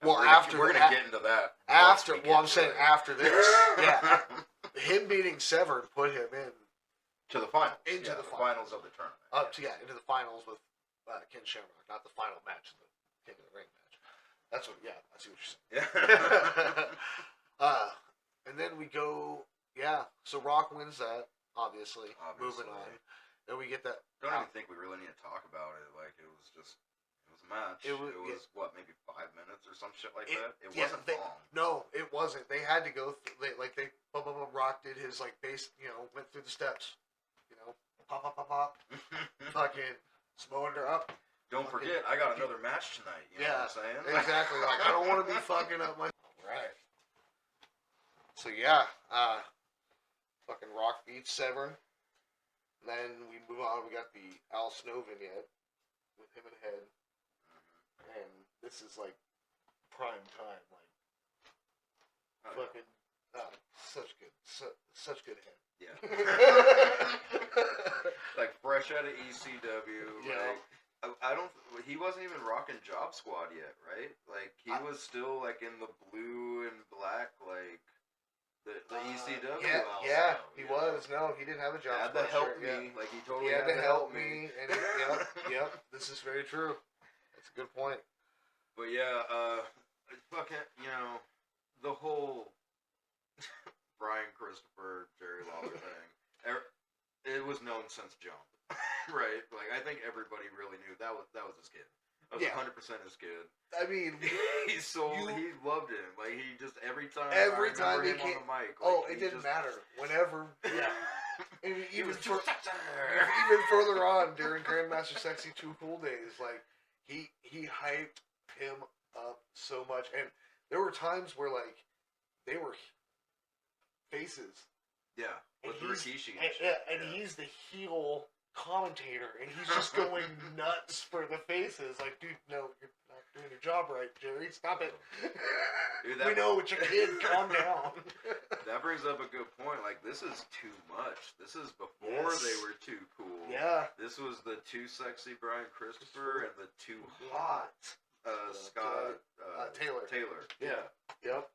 And Well, we're gonna get into that. after, once we well, get I'm to saying it. after this. Yeah. Him beating Severn put him in to the finals. Into Yeah, the the finals of the tournament. into the finals with Ken Shamrock, not the final match, the King of the Ring match. That's what. Yeah, I see what you're saying. Yeah. And then we go. Yeah, so Rock wins that. Obviously. Moving on. Then we get that. Don't even think we really need to talk about it. Like it was a match. It was what, maybe 5 minutes or some shit like It- that. It yeah, wasn't they- long. No, it wasn't. They had to go. Rock did his like base. Went through the steps. Pop, pop, pop, pop. Fucking smoking her up. Don't forget, I got another match tonight. You know what I'm saying? Exactly. Like I don't want to be fucking up my. Right. So yeah, fucking Rock beats Severn. Then we move on. We got the Al Snow vignette with him and Head, and this is like prime time. Like fucking such good Head. Yeah. Like fresh out of ECW. Yeah. Like, I don't. He wasn't even rocking Job Squad yet, right? Like he was still like in the blue and black, like the ECW. Yeah, he was. No, he didn't have a job. Had to Squad help shirt, me. yeah. Like he totally He had to help me. And yep. This is very true. That's a good point. But yeah, fucking, the whole Brian Christopher, Jerry Lawler thing. It was known since jump, right? Like I think everybody really knew that was his kid. That was 100% his kid. I mean, He loved him. Like he just every time he him came on the mic. Oh, like, it didn't matter. Whenever, yeah. And He even was too even further on during Grandmaster Sexy 2 Cool Days, like he hyped him up so much, and there were times where like they were faces. Yeah, with And he's- Rikishi. And he's the heel commentator, and he's just going nuts for the faces. Like, dude, no, you're not doing your job right, Jerry. Stop it. Dude, We know it's your kid. Calm down. That brings up a good point. Like, this is too much. This is before Yes. they were too cool. Yeah. This was the too sexy Brian Christopher and the too hot Scott Taylor. Taylor. Yeah. Yep.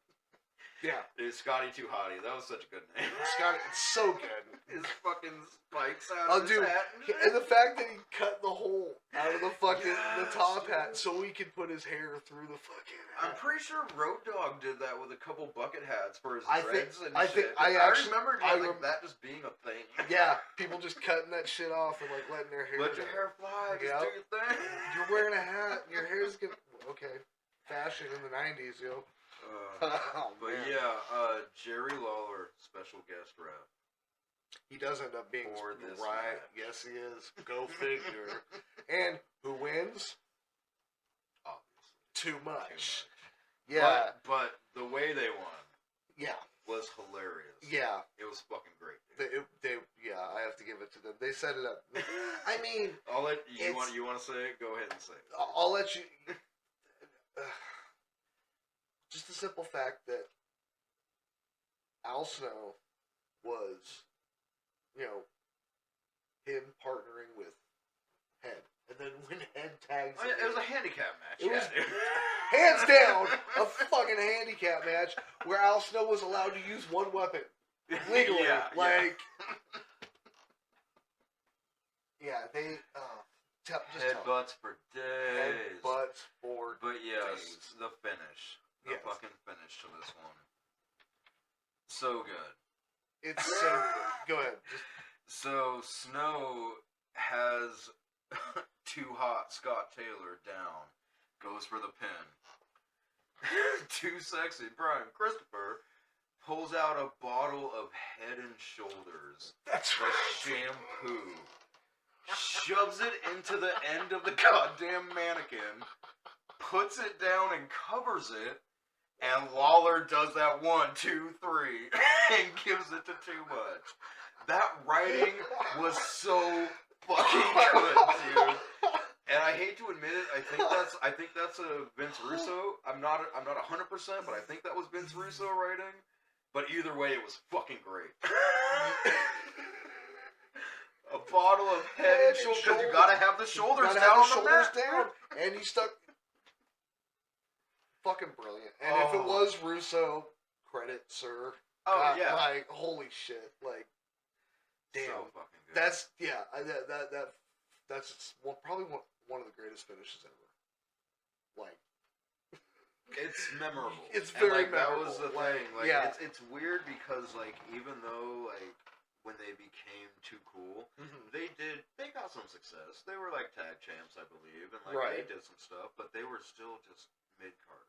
Yeah. Dude, Scotty Too Hottie. That was such a good name. Scott, it's so good. His fucking spikes out Oh, of his dude. hat. And the fact that he cut the hole out of the fucking the Yes, top dude. hat so he could put his hair through the fucking I'm hat. pretty sure Road Dogg did that with a couple bucket hats for his I think- dreads and I shit. think- I actually- remember I like rem- that just being a thing. Yeah, people just cutting that shit off and like letting their hair Let your down. hair fly, just Yep. do your thing. You're wearing a hat, your hair's gonna okay. fashion in the 90s, yo. But Man. yeah, Jerry Lawler, special guest rep. He does end up being For this right. match. Yes, he is. Go figure. And who wins? Obviously. Too much. Too Yeah. much. But the way they won Yeah. was hilarious. Yeah. It was fucking great. Yeah, I have to give it to them. They set it up. I mean, I'll let you want to say it? Go ahead and say it. I'll let you. Just the simple fact that Al Snow was, him partnering with Head, and then when Head tags, It was a handicap match. It was dude. hands down a fucking handicap match where Al Snow was allowed to use one weapon legally. Yeah, they headbutts for days. Headbutts for But yes, days. the finish. The Yes. fucking finish to this one. So good. It's so good. Go ahead. So Snow has Too Hot Scott Taylor down. Goes for the pin. Too Sexy Brian Christopher pulls out a bottle of Head and Shoulders. That's The right. shampoo. Shoves it into the end of the goddamn mannequin. Puts it down and covers it. And Lawler does that 1, 2, 3 and gives it to Too Much. That writing was so fucking good, dude. And I hate to admit it, I think that's a Vince Russo. I'm not 100%, but I think that was Vince Russo writing. But either way, it was fucking great. A bottle of Head and Shoulders, because you gotta have the shoulders down on the mat. Down, and he stuck. Fucking brilliant. And if it was Russo, credit, sir. Oh, God, yeah. Like, holy shit. Like, damn. So fucking good. That's, yeah, that's probably one of the greatest finishes ever. Like, it's memorable. It's And, very like, memorable. That was the Like, thing. Like, yeah. it's weird because, like, even though, like, when they became too cool, they got some success. They were, like, tag champs, I believe, and, like, Right. they did some stuff, but they were still just mid-carders.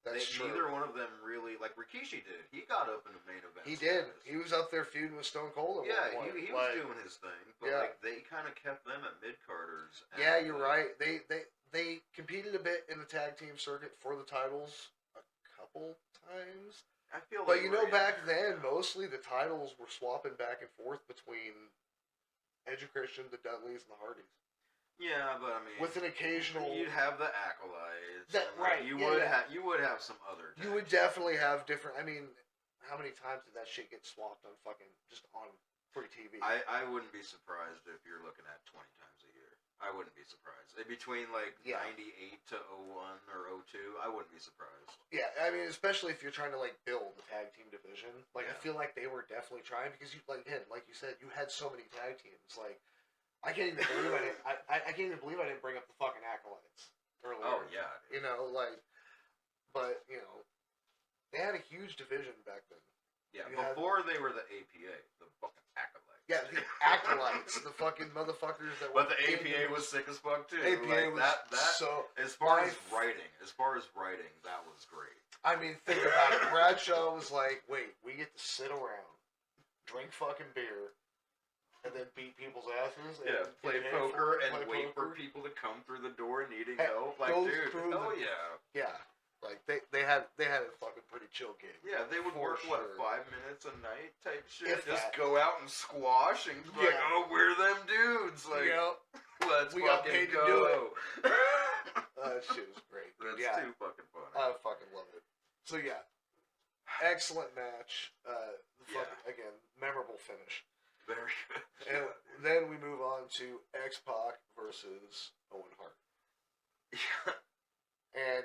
That's true. Neither one of them really, like, Rikishi did. He got up in the main event. He did. status. He was up there feuding with Stone Cold at Yeah, one point. he Like, was doing his thing, but, yeah. like, they kind of kept them at mid-carders. Yeah, you're right. They competed a bit in the tag team circuit for the titles a couple times. I feel But like you know, back then, mostly the titles were swapping back and forth between Edge and Christian, the Dudleys, and the Hardys. Yeah, but I mean, With an occasional, you'd have the acolytes. That- and, like, right, You yeah. would have some other. you would definitely have different. I mean, how many times did that shit get swapped on fucking just on free TV? I wouldn't be surprised if you're looking at 20 times a year. I wouldn't be surprised. Between like Yeah. 98 to 01 or 02, I wouldn't be surprised. Yeah, I mean, especially if you're trying to like build the tag team division. Like, I Yeah. feel like they were definitely trying because you like you said, you had so many tag teams. Like, I can't even believe I can't even believe I didn't bring up the fucking acolytes earlier. Oh yeah, dude. You know, like, but they had a huge division back then. Yeah. You Before they were the APA, the fucking acolytes. Yeah, the acolytes, the fucking motherfuckers that. But the were in APA was sick as fuck too. APA like, was that so. as far my as writing, that was great. I mean, think about it. Bradshaw was like, "Wait, we get to sit around, drink fucking beer, and then beat people's asses. Yeah, and play get poker handfuls, and play wait for poker." people to come through the door needing Hey, help. Like, go dude, through oh the- yeah. Yeah, like they had a fucking pretty chill gig. Yeah, they would For work, sure. 5 minutes a night type shit? If Just that. go out and squash and be like, Yeah. oh, we're them dudes. Like, let's we got fucking paid to go. do that shit was great. That's yeah, too fucking funny. I fucking love it. So yeah, excellent match. Again, memorable finish. Very good. And then we move on to X-Pac versus Owen Hart. Yeah. And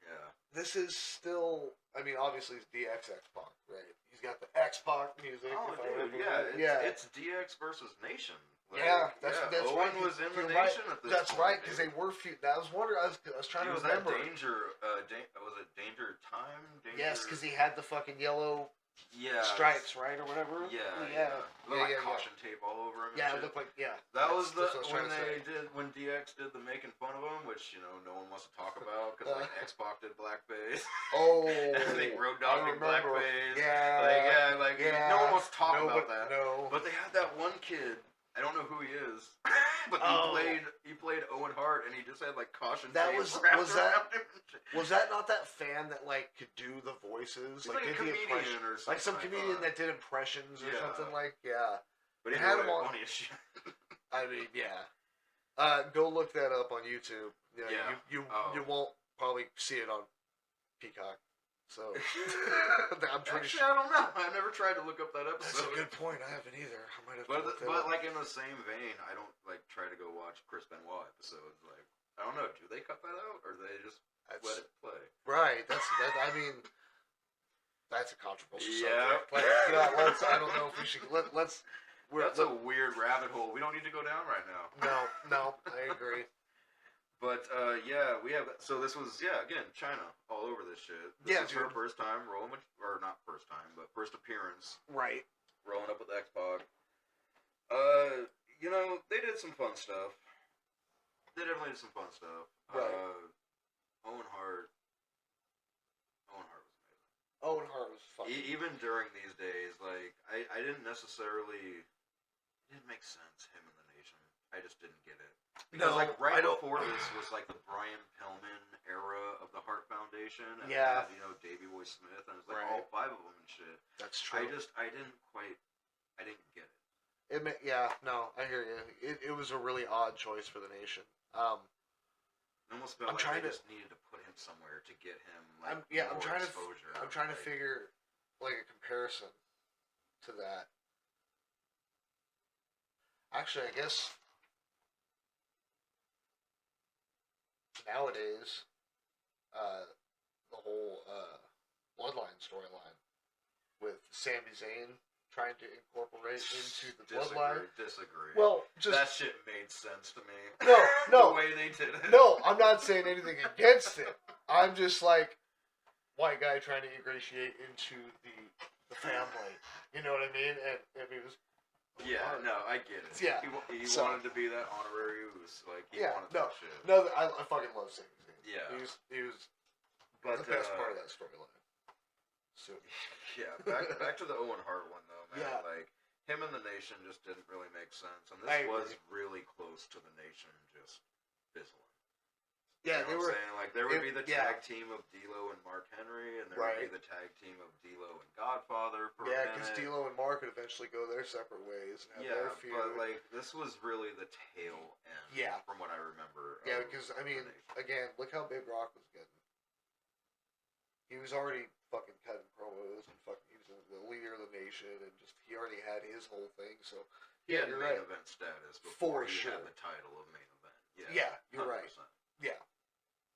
Yeah. this is still, I mean, obviously it's DX X-Pac, right? He's got the X-Pac music. Oh, if I dude, remember yeah. right. It's DX versus Nation. Like, That's Owen right. was in the You're Nation right. at this That's point, right, because dude. they were feud. I was wondering. I was trying He to was remember. that Danger, was it Danger Time? Yes, because he had the fucking yellow Yeah. stripes, right, or whatever. Yeah. yeah. With, like, caution tape all over over him. And Yeah, shit. it looked like That that's- was that's what I was when trying to say. when DX did the making fun of him, which no one wants to talk about because like X-Pac did blackface. Oh, I think Road Dogg did remember. blackface. Yeah, No one wants to talk no, about that. No, But they had that one kid. I don't know who he is, but Oh. he played Owen Hart, and he just had like caution That tape was wrapped that around him and shit. was that not that fan that like could do the voices, He's like a did the comedian impression, or something. like some I comedian thought. that did impressions or Yeah. something like yeah. But he had had him on- funny as shit. I mean yeah. Go look that up on YouTube. Yeah. You Oh. you won't probably see it on Peacock. So I'm pretty Actually, sure. I don't know. I never tried to look up that That's episode. a good point. I haven't either. I might have to But look that but up. like in the same vein, I don't like try to go watch Chris Benoit episodes. Like I don't know, do they cut that out or do they just let That's it play? right. I mean, that's a controversial Yeah. subject. Like, let's. I don't know if we should. Let's. That's a weird rabbit hole. We don't need to go down right now. No. I agree. But yeah, we have. So this was again China all over this shit. This Yeah, is her dude. first time rolling with, or not first time, but first appearance Right. rolling up with X-Pac. They did some fun stuff. They definitely did some fun stuff. Right. Owen Hart was amazing. Owen Hart was fucking. Even during these days, like I didn't necessarily. It didn't make sense him and the Nation. I just didn't get it. Because No, like right I don't- before this was like the Brian Pillman era of the Hart Foundation, and Yeah. it had, Davey Boy Smith, and it was like Right. all five of them and shit. That's true. I didn't get it. I hear you. It was a really odd choice for the Nation. It almost felt I'm like trying they to- just needed to put him somewhere to get him like I'm more trying to exposure. I'm trying to like, figure like a comparison to that. Actually, I guess nowadays, the whole Bloodline storyline with Sami Zayn trying to incorporate into the Bloodline. Disagree. Well, just that shit made sense to me. No. The way they did it. no, I'm not saying anything against it. I'm just like white guy trying to ingratiate into the family. You know what I mean? And it was Yeah, no, I get it. Yeah, He so- wanted to be that honorary Oos. Like, he Yeah, wanted no, that shit. no, I fucking love Sami Zayn. Yeah. He was But, the best part of that storyline. So Yeah, back to the Owen Hart one, though, man. Yeah. Like, him and the Nation just didn't really make sense. And I this was agree. really close to the Nation just fizzling. yeah, You know they what were I'm saying? Like, there would it- be the yeah. tag team of D'Lo and Mark Henry, and there would Right. be the tag team of D'Lo and Godfather for yeah, a because minute. D'Lo and Mark would eventually go their separate ways and have Yeah, their feud. but like this was really the tail end. Yeah. from what I remember. Yeah, of because I the mean, Nation. again, look how Big Rock was getting. He was already fucking cutting promos and he was the leader of the Nation and just he already had his whole thing. So he had you're main right. event status before For he sure. had the title of main event. Yeah, you're right. 100%. Yeah,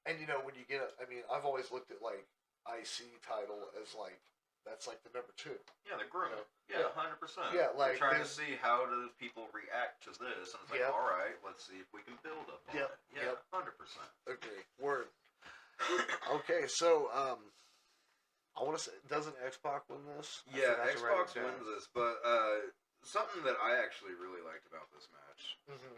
and when you get, I've always looked at like IC title as like that's like the number 2. Yeah, the groom. Yeah. Yeah, 100%. Yeah, like, You're trying to there's- see how do people react to this, and it's like, Yep. all right, let's see if we can build up on Yep, it. Yeah, yep. 100%. Agree. Word. Okay, so I want to say, doesn't X-Pac win this? I Yeah, forgot to write it Xbox down. wins this, but something that I actually really liked about this match. Mhm.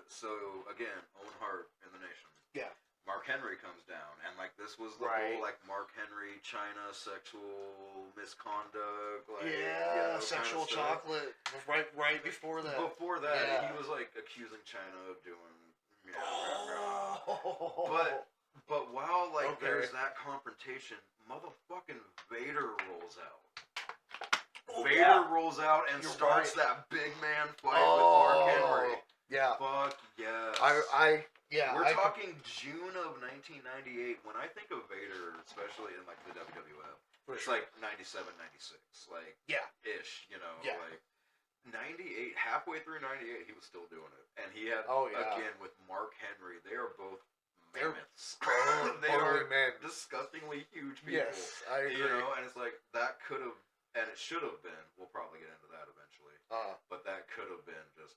So again, Owen Hart in the Nation. Yeah. Mark Henry comes down, and like this was the Right. whole like Mark Henry China sexual misconduct, like Yeah, kind sexual of stuff. chocolate. Right before that. Before that, Yeah. he was like accusing China of doing. Oh. But while like Okay. there's that confrontation, motherfucking Vader rolls out. Oh, Vader yeah. rolls out and You're starts right. that big man fight with Mark Henry. Yeah. Fuck yes. We're talking June of 1998. When I think of Vader, especially in like the WWF, it's like 97, 96, like Yeah. ish, Yeah. like 98. Halfway through 98, he was still doing it, and he had Oh, yeah. again with Mark Henry. They are both They're mammoths. Totally They are men. disgustingly huge people. Yes, I agree. And it's like that could have, and it should have been. We'll probably get into that eventually. But that could have been just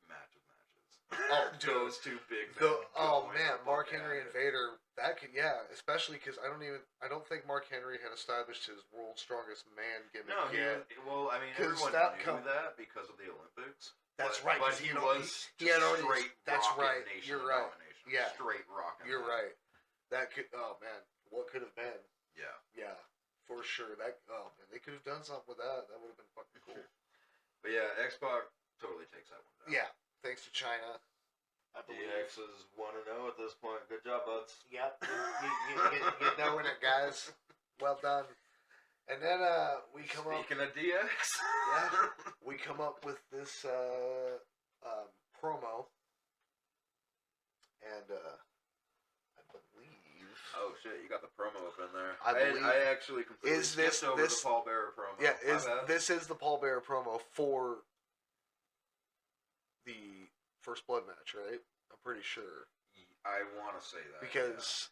match of matches. Oh, dude. Those two big men. Oh going man, the Mark fuck Henry at and it. Vader. That could, especially because I don't think Mark Henry had established his world's strongest man gimmick No, yet. well, I mean, 'Cause everyone that knew that because of the Olympics. That's but, right. But 'cause he you know, was he had already. straight That's rockin' right. nation You're right. domination. Yeah. Straight rockin'. You're right. That could. Oh man, what could have been? Yeah. Yeah, for sure. That. Oh man, they could have done something with that. That would have been fucking cool. But yeah, X-Pac totally takes that one down. Yeah. Thanks to China. I believe. DX is 1-0 at this point. Good job, buds. Yep. You knowing it, guys. Well done. And then we come up. Speaking of DX. Yeah. We come up with this promo, and I believe. Oh shit! You got the promo up in there. I believe. I actually completely Is this- skipped over this- the Paul Bearer promo. Yeah, My bad. this is the Paul Bearer promo for the First Blood match, right? I'm pretty sure I want to say that because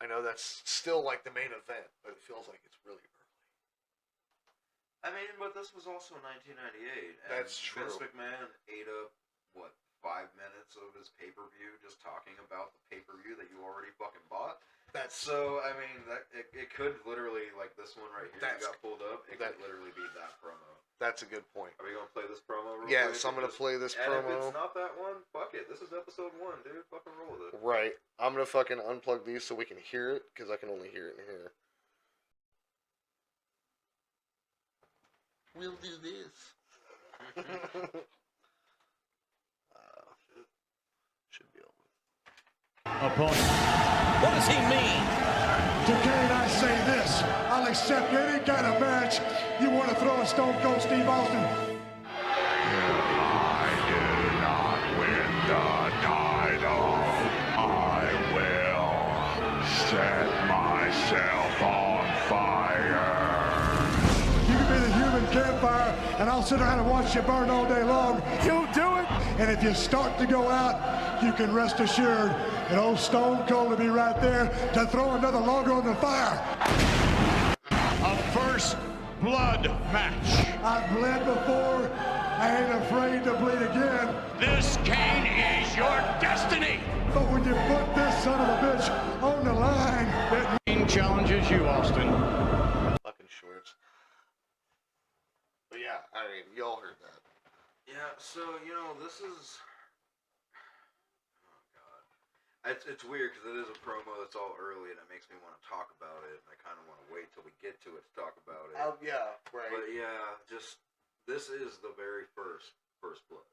I know that's still like the main event, but it feels like it's really early. I mean, but this was also 1998. And That's true. Vince McMahon ate up, 5 minutes of his pay-per-view just talking about the pay-per-view that you already fucking bought? That's So, I mean, it could literally, like this one right here That's- that got pulled up, it could literally be that promo. that's a good point. Are we going to play this promo real quick? Yes, I'm gonna Just- play this and if promo. it's not that one, fuck it. This is episode 1, dude. Fucking roll with it. Right. I'm gonna fucking unplug these so we can hear it because I can only hear it in here. We'll do this. Should be able. Opponent. What does he mean? To Kane, I say this. I'll accept any kind of match you want to throw at Stone Cold Steve Austin. I do not win the title. I will set myself on fire. You can be the human campfire, and I'll sit around and watch you burn all day long. You'll do it. And if you start to go out, you can rest assured that old Stone Cold will be right there to throw another log on the fire. A first blood match. I've bled before. I ain't afraid to bleed again. This, Kane, is your destiny. But when you put this son of a bitch on the line, it Kane challenges you, Austin. Fucking shorts. But yeah, I mean, y'all heard that. Yeah, so, this is... Oh, God. It's weird because it is a promo that's all early and it makes me want to talk about it, and I kind of want to wait till we get to it to talk about it. Yeah, right. But yeah, this is the very first Blood.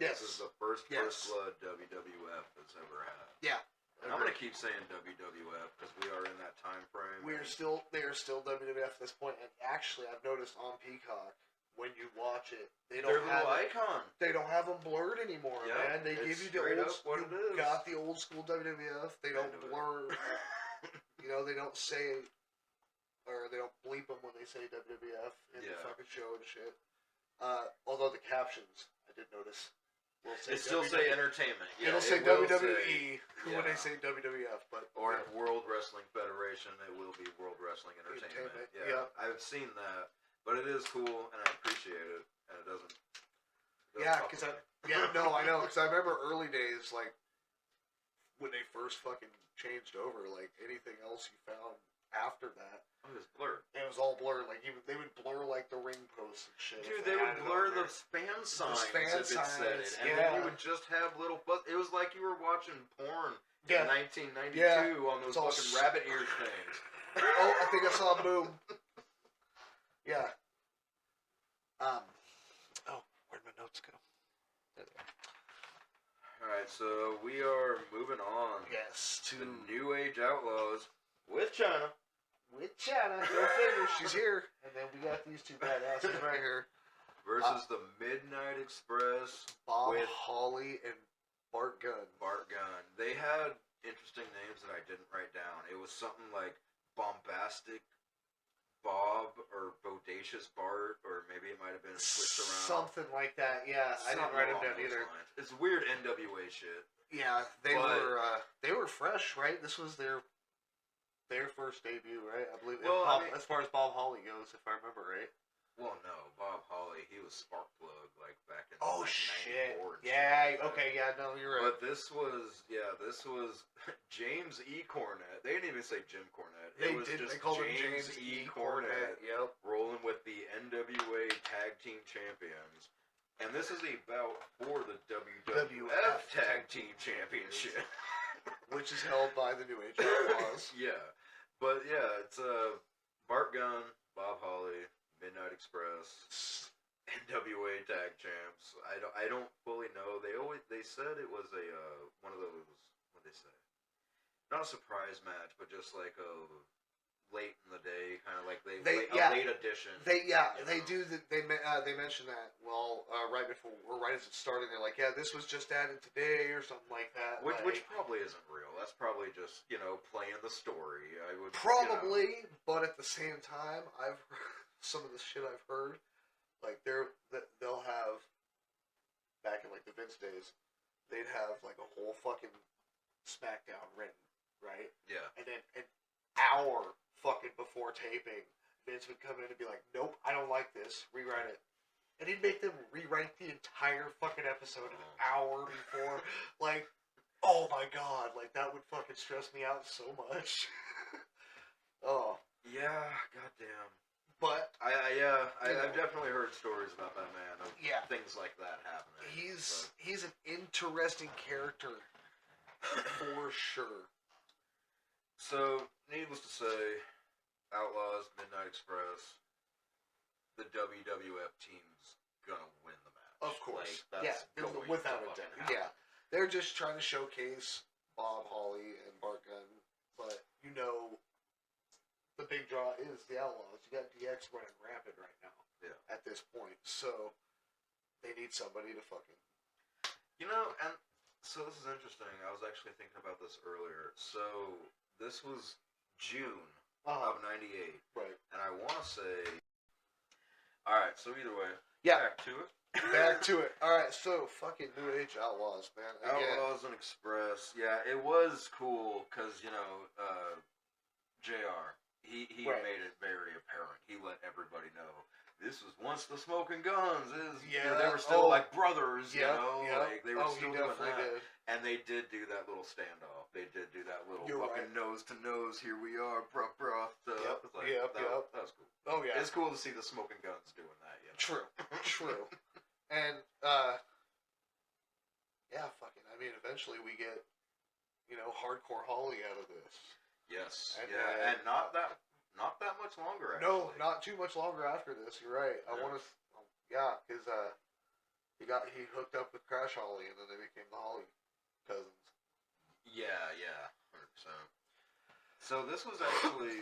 This is the first Yes. Blood WWF has ever had. Yeah. And I'm going to keep saying WWF because we are in that time frame. They are still WWF at this point, and actually, I've noticed on Peacock when you watch it, they Their don't have little icon. they don't have them blurred anymore, Yeah, man. They give it's you the straight old up what it is. got the old school WWF. They don't Into it. blur. They don't say or they don't bleep them when they say WWF in the fucking show and shit. Although the captions, I did notice, will say It still say entertainment. Yeah, it'll say it will WWE when they yeah. say WWF, but Or World Wrestling Federation, it will be World Wrestling Entertainment. Yeah. I've seen that, but it is cool and I appreciate it, and it doesn't. yeah, because I know because I remember early days like when they first fucking changed over, like anything else you found after that. It was blurred. And it was all blurred. Like they would blur like the ring posts and shit. Dude, if they had would it blur on the there. fan signs fan if it said signs, it, and then you would just have little. It was like you were watching porn Yeah. in 1992 Yeah. on those It's all fucking rabbit ear things. Oh, I think I saw a boom. Yeah. Oh, where'd my notes go? There they are. All right, so we are moving on Yes, to to the New Age Outlaws with China. with China. Go figure. She's here. And then we got these two badasses right here. Versus the Midnight Express Bob with Holly and Bart Gunn. Bart Gunn. They had interesting names that I didn't write down. It was something like Bombastic Bob or Bodacious Bart, or maybe it might have been switched around. Something like that. Yeah, I didn't Something write them along down those either. lines. It's weird NWA shit. Yeah, they But- were fresh, right? This was their first debut, right? I believe. Well, Bob, I mean- as far as Bob Holly goes, if I remember right. Well, no, Bob Holly, he was Sparkplug like back in Oh the shit. 94 and Yeah. shit like that. Okay. Yeah. No, you're right. But this was James E. Cornette. They didn't even say Jim Cornette. They It was did. just They called him James E. Cornette Yep. rolling with the NWA Tag Team Champions. And this is a bout for the WWF Tag Team Championship. Which is held by the New Age Outlaws. Yeah. But yeah, it's Bart Gunn, Bob Holly, Midnight Express, NWA Tag Champs. I don't fully know. They said it was a one of those, what they say? Not a surprise match, but just like a late in the day, kind of like a late edition. They do. They mentioned that. Well, right before or right as it started, they're like, yeah, this was just added today or something like that. Which probably isn't real. That's probably just playing the story. I would probably, but at the same time, I've heard some of the shit I've heard. Like they'll have back in like the Vince days, they'd have like a whole fucking SmackDown written, right? Yeah. And then an hour fucking before taping, Vince would come in and be like, "Nope, I don't like this. Rewrite it." And he'd make them rewrite the entire fucking episode an hour before. Like, oh my god, like that would fucking stress me out so much. Oh. Yeah, goddamn. But I've definitely heard stories about that man. Of things like that happening. He's an interesting character for sure. So, needless to say, Outlaws, Midnight Express, the WWF team's gonna win the match. Of course. Like, that's going without to a doubt. happen. Yeah. They're just trying to showcase Bob Holly and Bart Gunn, but the big draw is the Outlaws. You got DX running rapid right now. Yeah. At this point. So they need somebody to fucking and so this is interesting. I was actually thinking about this earlier. So this was June of '98. Right. And I wanna say alright, so either way. Yeah. Back to it. Back to it. Alright, so fucking New Age Outlaws, man. Again. Outlaws and Express. Yeah, it was cool because, JR, he made it very apparent. He let everybody know this was once the Smoking Guns. They were still like brothers, like they were still doing that. Did. And they did do that little standoff. They did do that little fucking right. nose to nose. Here we are, bruh. Yep, It's like, yep. That was cool. Oh yeah, it's cool to see the Smoking Guns doing that. True. And fucking. I mean, eventually we get Hardcore Holly out of this. Yes. And, and not that much longer. Actually. No, not too much longer after this. You're right. I want to. Because he hooked up with Crash Holly, and then they became the Holly cousins. Yeah, 100%. So this was actually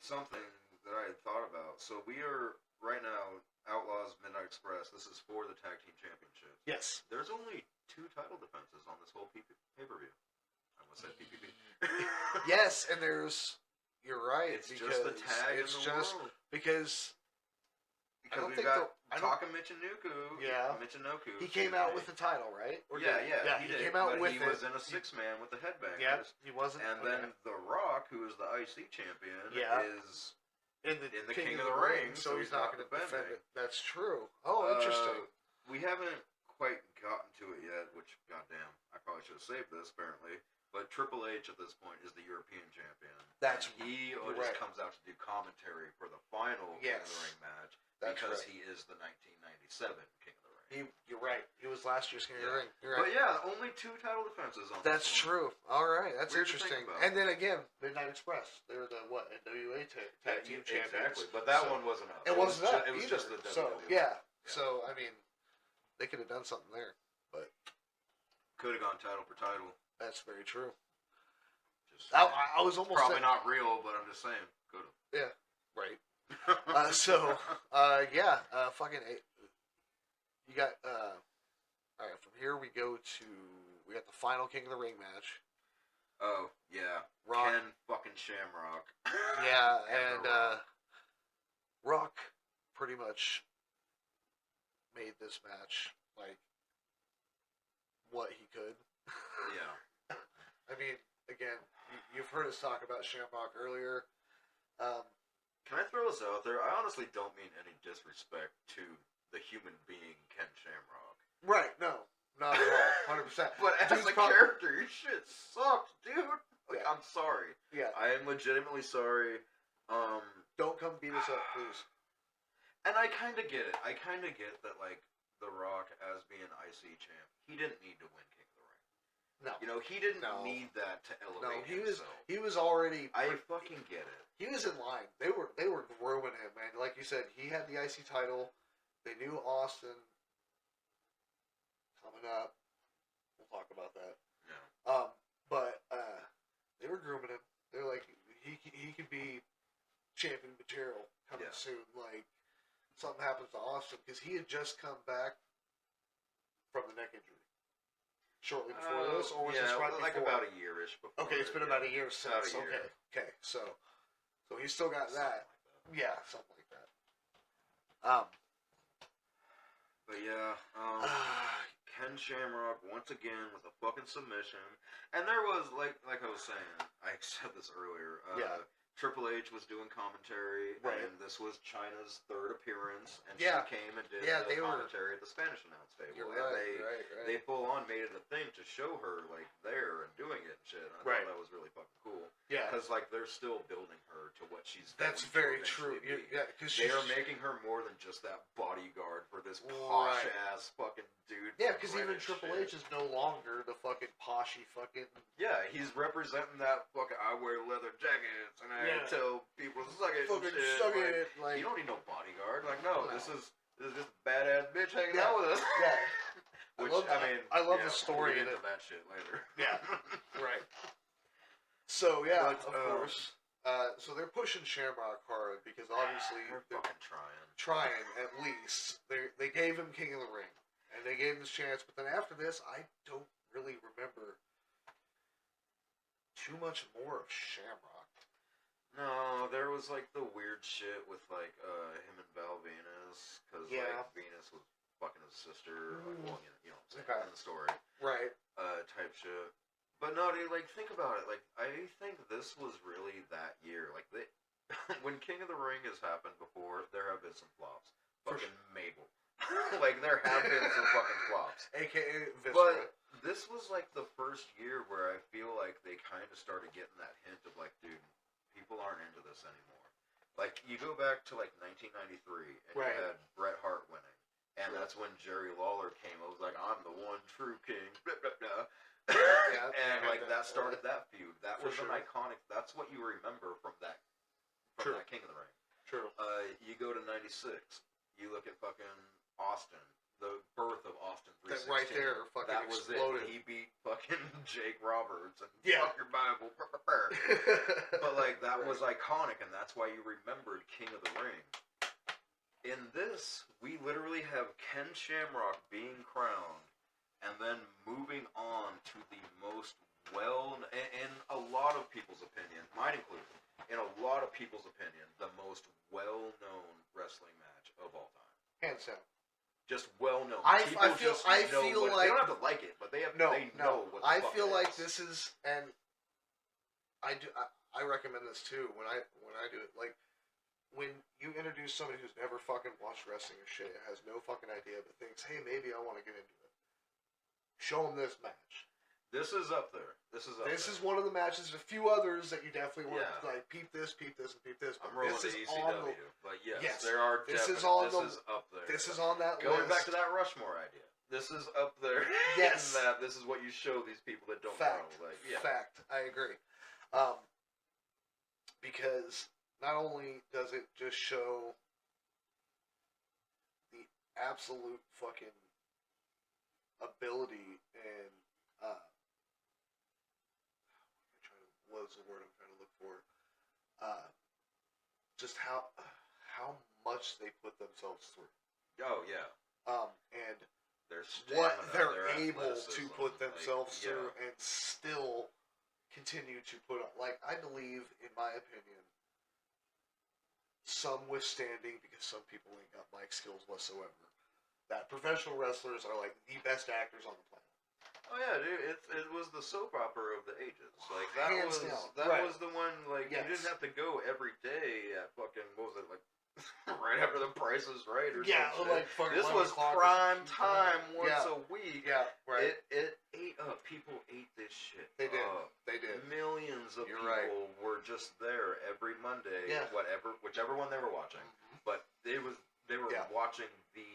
something that I had thought about. So we are right now Outlaws Midnight Express. This is for the Tag Team Championship. Yes. There's only 2 title defenses on this whole pay-per-view. I almost said PPP. Yes, and there's. You're right. It's just the tag it's in the just world. Because we've got Taka Michinoku. Yeah. Michinoku. He came out with the title, right? Or he did. Came out but with he was in a 6-man with the headbangers. Yeah, he wasn't. And then The Rock, who is the IC champion, is in the King of the Ring, so he's not going to defending. defend it. That's true. Oh, interesting. We haven't quite gotten to it yet, which, goddamn, I probably should have saved this, apparently. But Triple H at this point is the European champion. He just comes out to do commentary for the final King of the Ring match because he is the 1997 King of the Ring. You're right. He was last year's King of the Ring. You're But right. only 2 title defenses on That's this one. true. All right, that's Weird to interesting. think about. And then again, Midnight Express. They were the NWA tag team champions. Exactly, but that one wasn't up. It wasn't up. It was either. just the WWE. So yeah. So I mean, they could have done something there, but could have gone title for title. That's very true. Just I was almost probably not real, but I'm just saying, could have. Yeah, right. Fucking. You got. All right, from here we got the final King of the Ring match. Oh yeah, Rock. Ken fucking Shamrock. Yeah, and Rock pretty much made this match like what he could. Yeah. I mean, again, you've heard us talk about Shamrock earlier. Can I throw this out there? I honestly don't mean any disrespect to the human being Ken Shamrock. Right? No, not at all. 100%. But as a character, your shit sucked, dude. Like, Yeah. I'm sorry. Yeah. I am legitimately sorry. Don't come beat us up, please. And I kind of get it. I kind of get that, like, The Rock as being IC champ, he didn't need to win King of the Ring. No. You know, he didn't No. need that to No, elevate himself. he was already. I fucking get it. He was in line. They were grooming him, man. Like you said, he had the IC title. They knew Austin coming up. We'll talk about that. Yeah. But they were grooming him. They're like, he could be champion material coming Yeah. soon. Like something happens to Austin because he had just come back from the neck injury shortly before this, or was this right like before? about a year-ish before. Okay, it's been about a year About since. a year. Okay, so he's still got Something that. like Yeah, something like that. But yeah, Ken Shamrock once again with a fucking submission, and there was like I was saying, I said this earlier. Yeah. Triple H was doing commentary, Right. and this was Chyna's third appearance, and Yeah. she came and did Yeah, the they were- commentary at the Spanish announce table. You're and right, right. they full on made it a thing to show her like there and doing it and shit. And I Right. thought that was really fucking cool. Yeah, Because like they're still building her to what she's. that's going to very eventually true. be. Yeah, because They are making her more than just that bodyguard for this posh Right. ass fucking dude. Yeah, from because even Greenwich Triple shit. H is no longer the fucking poshy fucking. Yeah, he's representing that fucking. I wear leather jackets and I Yeah. tell people suck it. Fucking and shit. suck Like, it, like you don't need no bodyguard. Like no, No. this is just a badass bitch hanging Yeah. out with us. yeah, Which I love the story We'll in get it. into that shit later. Yeah. right. So yeah, But, of course. So they're pushing Shamrock hard because obviously They're they're fucking trying. trying at least. They gave him King of the Ring, and they gave him this chance. But then after this, I don't really remember too much more of Shamrock. No, there was like the weird shit with like him and Val Venus because Yeah. like Venus was fucking his sister. Like, well, you know what I'm saying Okay. in the story. Right. Type shit. But no, dude, like, think about it. Like, I think this was really that year. Like, they, when King of the Ring has happened before, there have been some flops. For Fucking Mabel. Like, there have been some fucking flops. AKA Viscera. But this was, like, the first year where I feel like they kind of started getting that hint of, like, dude, people aren't into this anymore. Like, you go back to, like, 1993, and Right. you had Bret Hart winning. And Right. that's when Jerry Lawler came. I was like, I'm the one true king. Blah, blah, blah. Yeah, and yeah, like yeah. that started that feud. That For was sure. an iconic. That's what you remember from that True. King of the Ring. True. You go to '96. You look at fucking Austin. The birth of Austin 316. That right there fucking That was exploded. it. He beat fucking Jake Roberts and Yeah. fuck your Bible. But like that was iconic, and that's why you remembered King of the Ring. In this, we literally have Ken Shamrock being crowned, and then moving on to the most in a lot of people's opinion, mine included, in a lot of people's opinion, the most well-known wrestling match of all time. Hands down. Just well-known. I People feel just know like they don't have to like it, but they no. know what the I fuck feel it like is. this is, and I recommend this too when I do it. Like when you introduce somebody who's never fucking watched wrestling or shit, has no fucking idea, but thinks, hey, maybe I want to get into it. Show them this match. This is up there. This Is one of the matches. A few others that you definitely want Yeah. to like peep this, and peep this. But I'm rolling this the is ECW, on the, but yes, Yes, there are. this is definite- on this the- is up there. This is on that Going list. back to that Rushmore idea. This is up there. Yes. in that this is what you show these people that don't Fact. know. Like, yeah. Fact. I agree. Because not only does it just show the absolute fucking ability and what's the word I'm trying to look for? Just how much they put themselves through. Oh yeah. And Their stamina, what they're their able to athleticism, put themselves like, through and still continue to put up. Like, I believe, in my opinion, some withstanding, because some people ain't got mic skills whatsoever, that professional wrestlers are like the best actors on the planet. Oh yeah, dude. It was the soap opera of the ages. Like that Hands was down. that Right. was the one. Like Yes. you didn't have to go every day at fucking what was it like right after The Price is Right or Yeah, some shit. like fucking This 11 was o'clock or prime something. time once Yeah. a week. Yeah, right. It ate up. People ate this shit. They did. up. They did. Millions of You're people right. were just there every Monday, Yeah. whichever one they were watching. But they were Yeah. watching the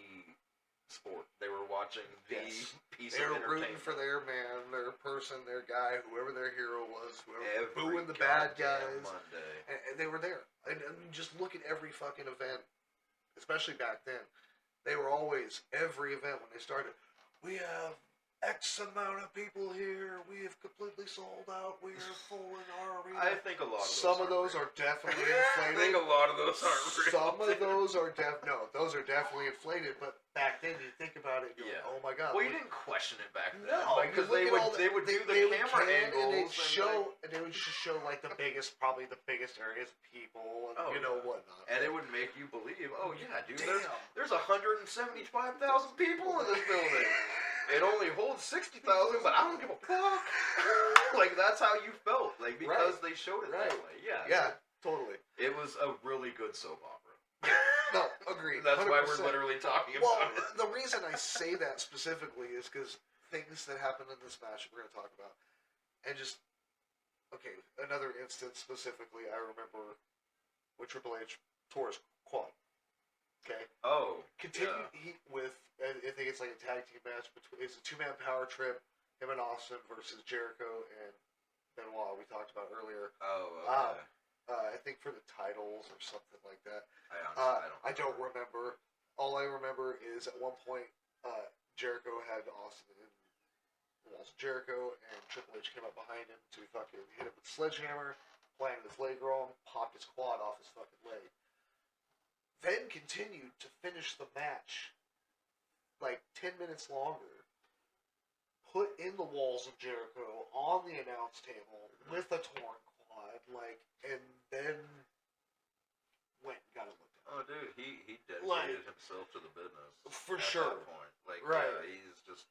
sport. They were watching the Yes. piece They of were entertainment. rooting for their man, their person, their guy, whoever their hero was, whoever every booing the bad goddamn guys. Monday. And they were there. And I mean, just look at every fucking event, especially back then. They were always, every event when they started, we have X amount of people here. We have completely sold out. We are full in our arena. I think a lot of those Some of those real. are definitely I inflated. think a lot of those aren't real. Some of those are those are definitely inflated. But back then, you think about it, and you're Yeah. like, oh my god. Well, you look- didn't question it back then. No, like, because you look they at would all the- they would do the they would camera can, angles and they'd and show and they would just show like the biggest, probably the biggest areas of people, and Oh, you know yeah. whatnot. and it would make you believe, oh yeah, dude, Damn. there's 175,000 people in this building. It only holds 60,000, but I don't give a fuck. Like that's how you felt, like because they showed it that Right. way. Yeah, Yeah, totally. It was a really good soap opera. No, agreed. That's why 100%. we're literally talking Well, about it. the reason I say that specifically is because things that happened in this match we're going to talk about, and just okay, another instance specifically, I remember when Triple H tore his quad. Okay. Oh, Continue yeah. heat with I think it's like a tag team match between it's a 2-man power trip, him and Austin versus Jericho and Benoit we talked about earlier. Oh, okay. I think for the titles or something like that. I honestly, I don't remember. All I remember is at one point Jericho had Austin in the walls of Jericho and Triple H came up behind him to fucking hit him with a sledgehammer, planted his leg wrong, popped his quad off his fucking leg. Then continued to finish the match like 10 minutes longer, put in the walls of Jericho on the announce table with a torn quad, like, and then went and got it looked at. Oh, dude, he dedicated Like, himself to the business. for at sure. That point. Like, Right. yeah, he's just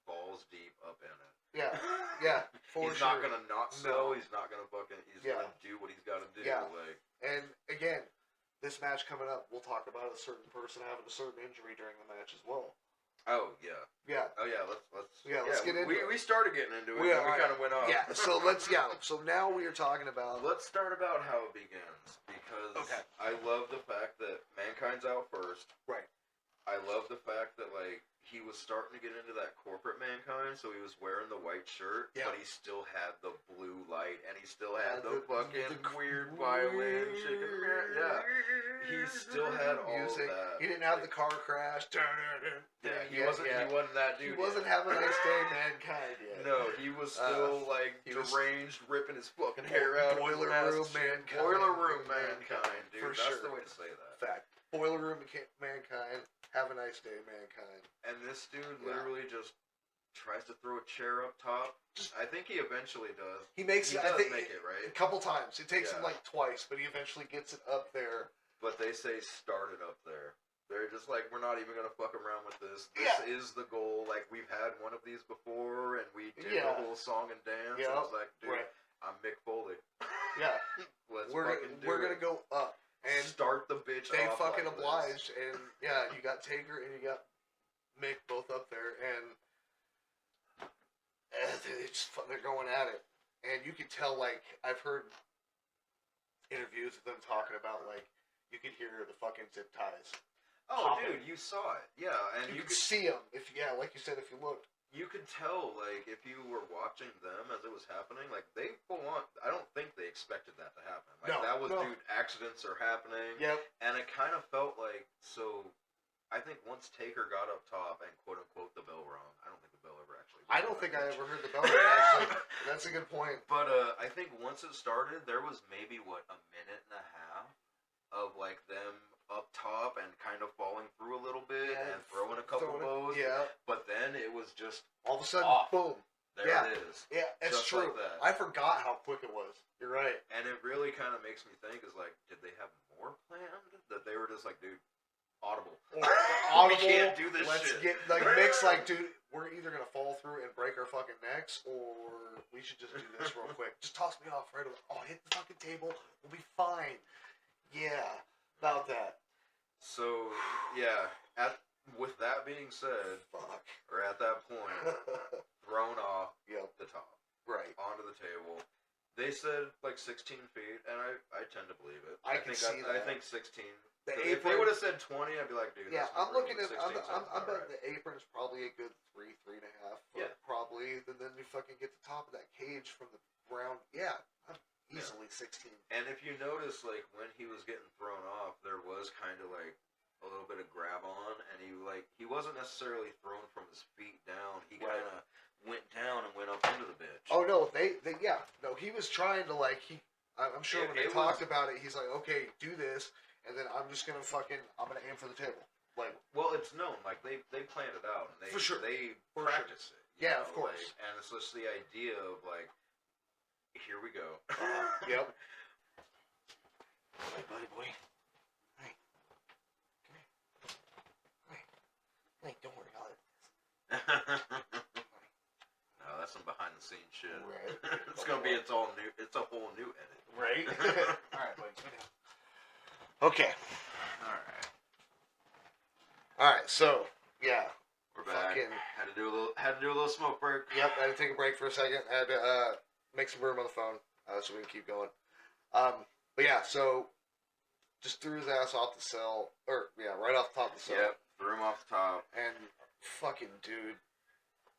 balls deep up in it. Yeah, yeah, for he's sure. not gonna not sell. No. He's not gonna fucking. He's Yeah. gonna do what he's got to do. Yeah. Like, And again, this match coming up, we'll talk about a certain person having a certain injury during the match as well. oh yeah, Yeah, oh yeah. Let's let's get into we, it. We started getting into it. We and are, we kind of went off. yeah. So so now we are talking about. Let's start about how it begins because Okay. I love the fact that Mankind's out first. Right. I love the fact that like he was starting to get into that corporate Mankind, so he was wearing the white shirt, Yeah. but he still had the blue light and he still had Yeah, the fucking weird violin shaking. Yeah, he still had all music. that. He didn't have the car crash. Yeah, he wasn't that dude. He wasn't yet. having a nice day, mankind yet. No, he was still like he was- deranged, ripping his fucking hair out. of his Boiler ass room cheek. mankind. Boiler room mankind, dude. For That's sure. the way to say that. Fact. Boiler room mankind. Have a nice day, mankind. And this dude Yeah. literally just tries to throw a chair up top. I think he eventually does. He makes He it. does I think make it, right? a couple times. It takes him Yeah. like twice, but he eventually gets it up there. But they say start it up there. They're just like, we're not even gonna fuck around with this. This Yeah. is the goal. Like we've had one of these before, and we did Yeah. the whole song and dance. Yeah. I was like, dude, Right. I'm Mick Foley. Yeah. Let's we're fucking do we're it. gonna go up, and start the bitch. they off fucking like this. obliged, and yeah, you got Taker and you got Mick both up there, and they're going at it, and you can tell. Like I've heard interviews of them talking about, like you could hear the fucking zip ties. Oh, popping. dude, you saw it. Yeah, and You could see them if like you said, if you looked. you could tell, like, if you were watching them as it was happening, like, they full on, I don't think they expected that to happen. Like, No, that was, no. dude, accidents are happening. Yep. And it kind of felt like, so, I think once Taker got up top and quote-unquote the bell rung, I don't think the bell ever actually I don't think I ever heard the bell ring, actually. That's a good point. But, I think once it started, there was maybe, a minute and a half of, like, them up top and kind of falling through a little bit Yeah, and throwing a couple bows. Yeah. But then it was just All of a sudden, off. boom. There Yeah. it is. Yeah, it's Just true. like that. I forgot how quick it was. You're right. And it really kind of makes me think is like, did they have more planned? That they were just like, dude, audible. Audible, We can't do this let's shit. get like mix like, dude, we're either gonna fall through and break our fucking necks, or we should just do this real quick. Just toss me off right away. Oh, hit the fucking table. We'll be fine. Yeah, about that. So, yeah, with that being said, Fuck. or at that point, thrown off Yep. the top, Right. onto the table. They said like 16 feet, and I tend to believe it. I can see I that. think 16. The 'Cause if they apron- would have said 20, I'd be like, dude. Yeah, that's I'm not looking real, at. but I'm 16 sounds betting alright. the apron's probably a good 3.5. Yeah. Probably. And then you fucking get the top of that cage from the ground. Yeah, I'm easily 16. And if you notice, like when he was getting thrown off, there was kind of like a little bit of grab on, and he wasn't necessarily thrown from his feet down. He Right. kind of went down and went up into the bitch. Oh no, they yeah, no, he was trying to like I'm sure when they It talked was- about it, he's like, okay, do this, and then I'm gonna aim for the table, like Well, it's known. Like they planned it out, and they For sure. they For practice it. you Yeah, know, of course. like, and it's just the idea of like, here we go. yep. Hey, buddy boy. Hey. Come here. Hey, don't worry about it. No, that's some behind the scenes shit. Right. It's gonna be it's a whole new edit. Right. All right, buddy. Come down. Okay. All right. So yeah. We're back. Fucking- Had to do a little smoke break. Yep, I had to take a break for a second. I had to make some room on the phone so we can keep going. But yeah, so just threw his ass off the cell, right off the top of the cell. Yep, threw him off the top. And fucking dude,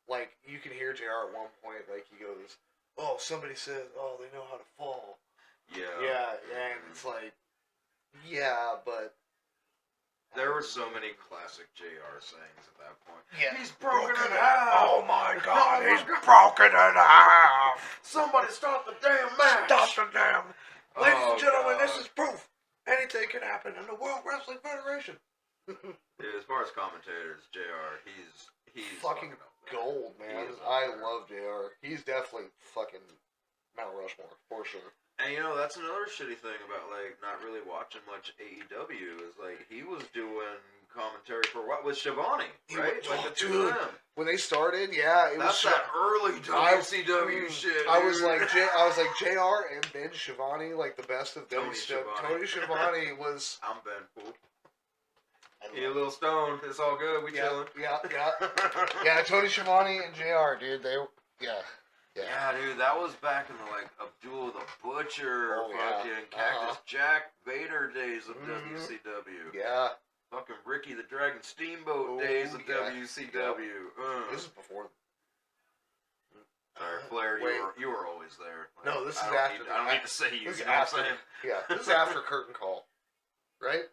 like you can hear JR at one point, like he goes, "Oh, somebody says, oh, they know how to fall." Yeah. Yeah, and it's like, yeah, but There were so many classic JR sayings at that point. yeah, He's broken in half. Oh my God, Oh my he's God. broken in half. Somebody stop the damn match. Stop the damn. ladies Oh, and gentlemen, God. this is proof. Anything can happen in the World Wrestling Federation. Dude, as far as commentators, JR, he's Fucking up there. gold, man. He is up I there. love JR. He's definitely fucking Mount Rushmore, for sure. And that's another shitty thing about like not really watching much AEW is like he was doing commentary for what was Shivani, He right? was- like oh, the two dude. of them. When they started, yeah, it That's was that early WCW shit. I was dude. like, I was like JR and Ben Shivani, like the best of Tony WCW. Schiavone. Tony Schiavone was. I'm Ben Fool. I He a love- little stoned. It's all good. We yeah, chilling. yeah. Tony Schiavone and JR, dude. Yeah. Yeah, dude, that was back in the like Abdul the Butcher, Oh, yeah. fucking Cactus Jack Vader days of Mhm. WCW. Yeah. Fucking Ricky the Dragon Steamboat Oh, days of yeah. WCW. This is before. Sorry, Flair, Wait. you were always there. No, this is I don't after. Need, I don't need to say you. This is You know what I'm after. saying? Yeah, this is after Curtain Call, right?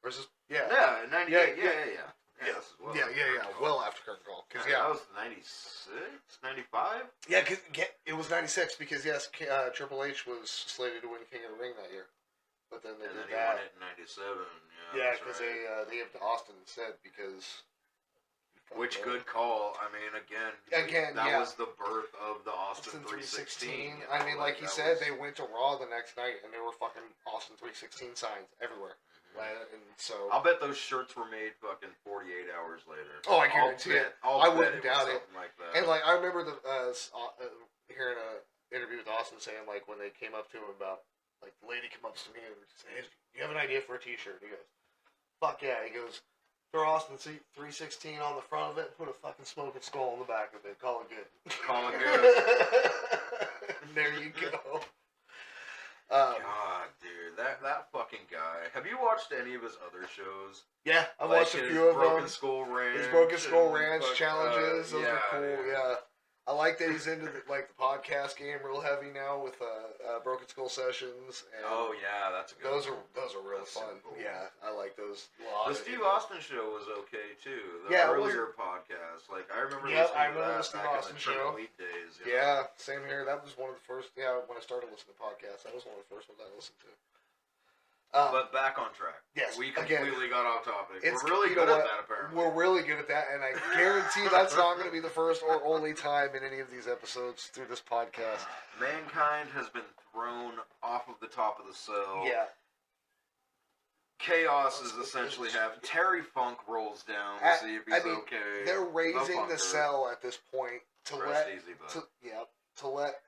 Or is this? Yeah. Yeah, 98. Yeah, Yeah. Yeah, this is well yeah. after. Well after Curtain Call, because That was 96, 95. yeah, cause it was '96 because yes, Triple H was slated to win King of the Ring that year, but then they And then did he won that. it in 97. Yeah, that's because right. they gave it to Austin instead because. Which good call. I mean, Again, that yeah. was the birth of the Austin Austin 316. 316. you I know, mean, like he that said, was- they went to Raw the next night and there were fucking Austin 316 signs everywhere. And so. I'll bet those shirts were made fucking 48 hours later. Oh, I guarantee it. I'll I bet wouldn't was doubt it. something like that. And like I remember hearing an interview with Austin saying like when they came up to him about like the lady came up to me and said, "Hey, you have an idea for a T-shirt?" He goes, "Fuck yeah!" He goes, "Throw Austin 316 on the front of it, and put a fucking smoking skull on the back of it. Call it good." Call it good. There you go. God, dude, that fucking guy. Have you watched any of his other shows? Yeah, I've Like watched a his few of Broken them. Skull Ranch. His Broken Skull and Ranch fuck- challenges, those are cool. dude. Yeah, I like that he's into the podcast game real heavy now with Broken Skull Sessions. And Oh yeah, that's a good. those one. are really That's fun. super cool. Yeah, I like those. A lot. The Steve Austin show was okay too. The Yeah, it earlier podcast. Like I remember Yep, listening I to remember that the Steve back in Austin the show. Triple Elite days. you know? Yeah, same here. That was one of the first. Yeah, when I started listening to podcasts, that was one of the first ones I listened to. But back on track. Yes, We again, completely got off topic. it's- We're really you know good at what? that apparently. We're really good at that, and I guarantee that's not going to be the first or only time in any of these episodes through this podcast. Mankind has been thrown off of the top of the cell. Yeah. Chaos is essentially happening. Terry Funk rolls down to see if he's okay. They're raising the Funker. cell at this point to Rest let easy, bud. to let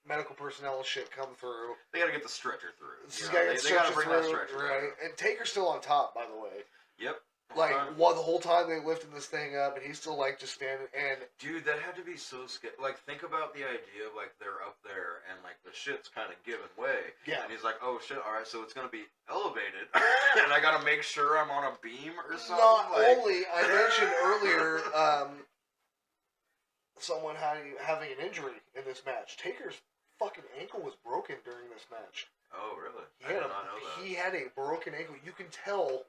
medical personnel and shit come through. They got to get the stretcher through. This You is know, gotta they get got to stretchered bring through, that stretcher right? down. And Taker's still on top, by the way. Yep. Like, Time. the whole time they lifted this thing up, and he's still, like, just standing, and... Dude, that had to be so scary. Like, think about the idea of, like, they're up there, and, like, the shit's kind of giving way. Yeah. And he's like, oh, shit, alright, so it's gonna be elevated, and I gotta make sure I'm on a beam or something? Not like... only, I mentioned earlier, someone having an injury in this match. Taker's fucking ankle was broken during this match. Oh, really? He I had did not know that. He had a broken ankle. You can tell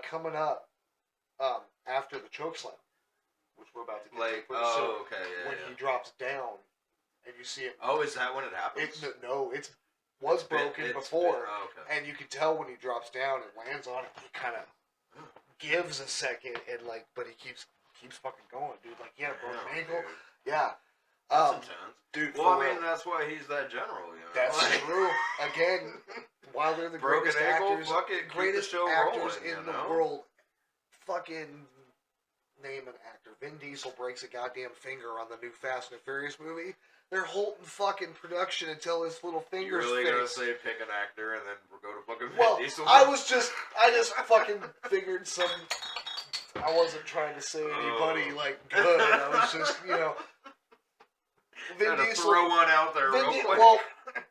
coming up after the chokeslam, which we're about to get Like, to pretty soon, oh, okay, yeah, when yeah. he drops down and you see him. Oh, is that when it happens? No, it was broken before, okay. and you can tell when he drops down and lands on it. He kind of gives a second, and like, but he keeps fucking going, dude. Like, he had a broken Damn, ankle. dude. Yeah. That's intense. Dude, Well, for I real. mean, that's why he's that general, you know? That's Like, true. Again, while they're the broken greatest ankle, actors, fuck it, keep greatest the show actors rolling, in you the know? world, fucking name an actor. Vin Diesel breaks a goddamn finger on the new Fast and Furious movie. They're halting fucking production until his little You fingers really fix. gonna say pick an actor and then go to fucking Vin Well, Diesel? I just fucking figured some. I wasn't trying to say anybody like good. I was just, you know. Vin Had to Diesel. throw one out there real quick. Well,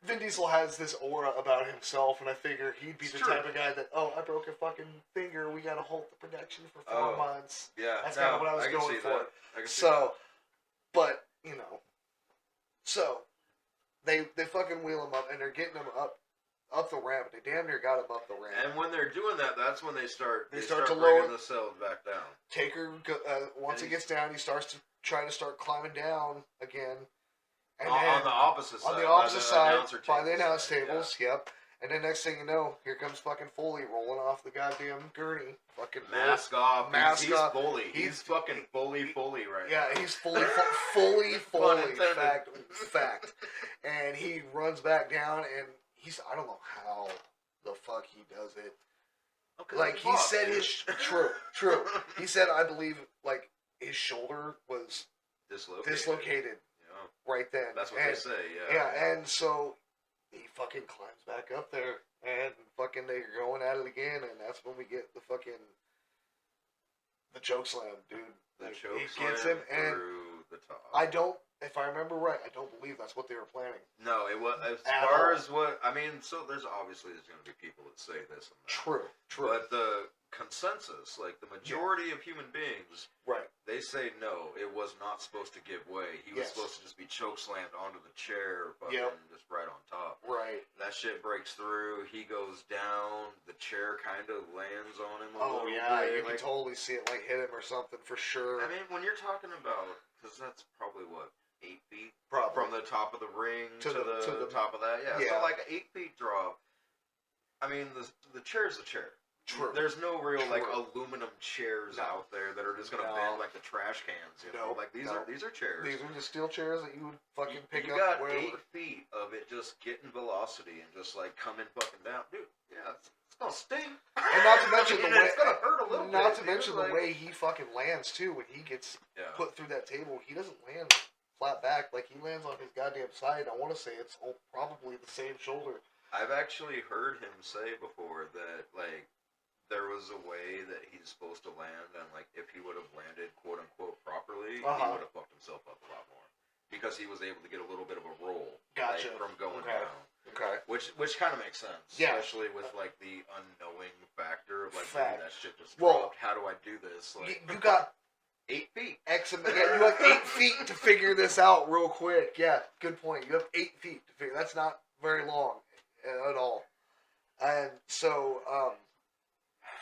Vin Diesel has this aura about himself, and I figure he'd be It's the true. type of guy that, I broke a fucking finger. We gotta halt the production for 4 months. Yeah, That's kinda what I was can going see for. That. I can see So, but you know, so they fucking wheel him up, and they're getting him up the ramp. They damn near got him up the ramp. that. And when they're doing that, that's when they start They start to bringing lower- the cell back down. Taker, once And he gets down, he starts to try to start climbing down again. And On the opposite side. on the opposite side, announcer by the table announce side, tables, yep. And then next thing you know, here comes fucking Foley rolling off the goddamn gurney. Fucking Yeah. Mask off. Mask he's off. Foley. He's- He's fucking Foley right Yeah, now. he's fully, Pun intended. fact. And he runs back down, and I don't know how the fuck he does it. Okay, Like, he boss, said dude. his, true. He said, I believe, like, his shoulder was dislocated Yeah. right then. That's what and, they say, yeah. Yeah, and so he fucking climbs back up there, and fucking they're going at it again, and that's when we get the fucking the choke slam, dude. The Like, choke he gets slam him, and through the top. if I remember right, I don't believe that's what they were planning. No, it was as At far all. as what I mean. So there's going to be people that say this and that. True. But the consensus, like the majority of human beings, Right. they say no. It was not supposed to give way. He was Yes. supposed to just be choke slammed onto the chair, fucking Yep. just right on top. Right. That shit breaks through. He goes down. The chair kind of lands on him a Oh little yeah, bit. you can like, totally see it like hit him or something for sure. I mean, when you're talking about, because that's probably what 8 feet Probably. from the top of the ring To to the- the top of that. Yeah, Yeah. so like an 8 feet drop. I mean, the chair's a chair. True. There's no real like True. aluminum chairs No. out there that are just gonna No. bend like the trash cans. You know, No. like these No. are chairs. These are the steel chairs that you would fucking pick you up got wherever. 8 feet of it just getting velocity and just like coming fucking down, dude. Yeah, it's gonna sting. And not to mention I mean, the way it's gonna hurt a little not bit, to dude, mention like- the way he fucking lands too when he gets Yeah. put through that table. He doesn't land flat back, like he lands on his goddamn side. I want to say it's probably the same shoulder. I've actually heard him say before that like there was a way that he's supposed to land, and like if he would have landed quote unquote properly, he Uh-huh. would have fucked himself up a lot more because he was able to get a little bit of a roll Gotcha. like, from going Okay. down. Okay. Which kind of makes sense, Yeah. especially with like the unknowing factor of like Fact. maybe that shit just Well, dropped. How do I do this? Like You got 8 feet. X amount. Yeah, you have 8 feet to figure this out real quick. Yeah, good point. You have 8 feet to figure. That's not very long at all. And so,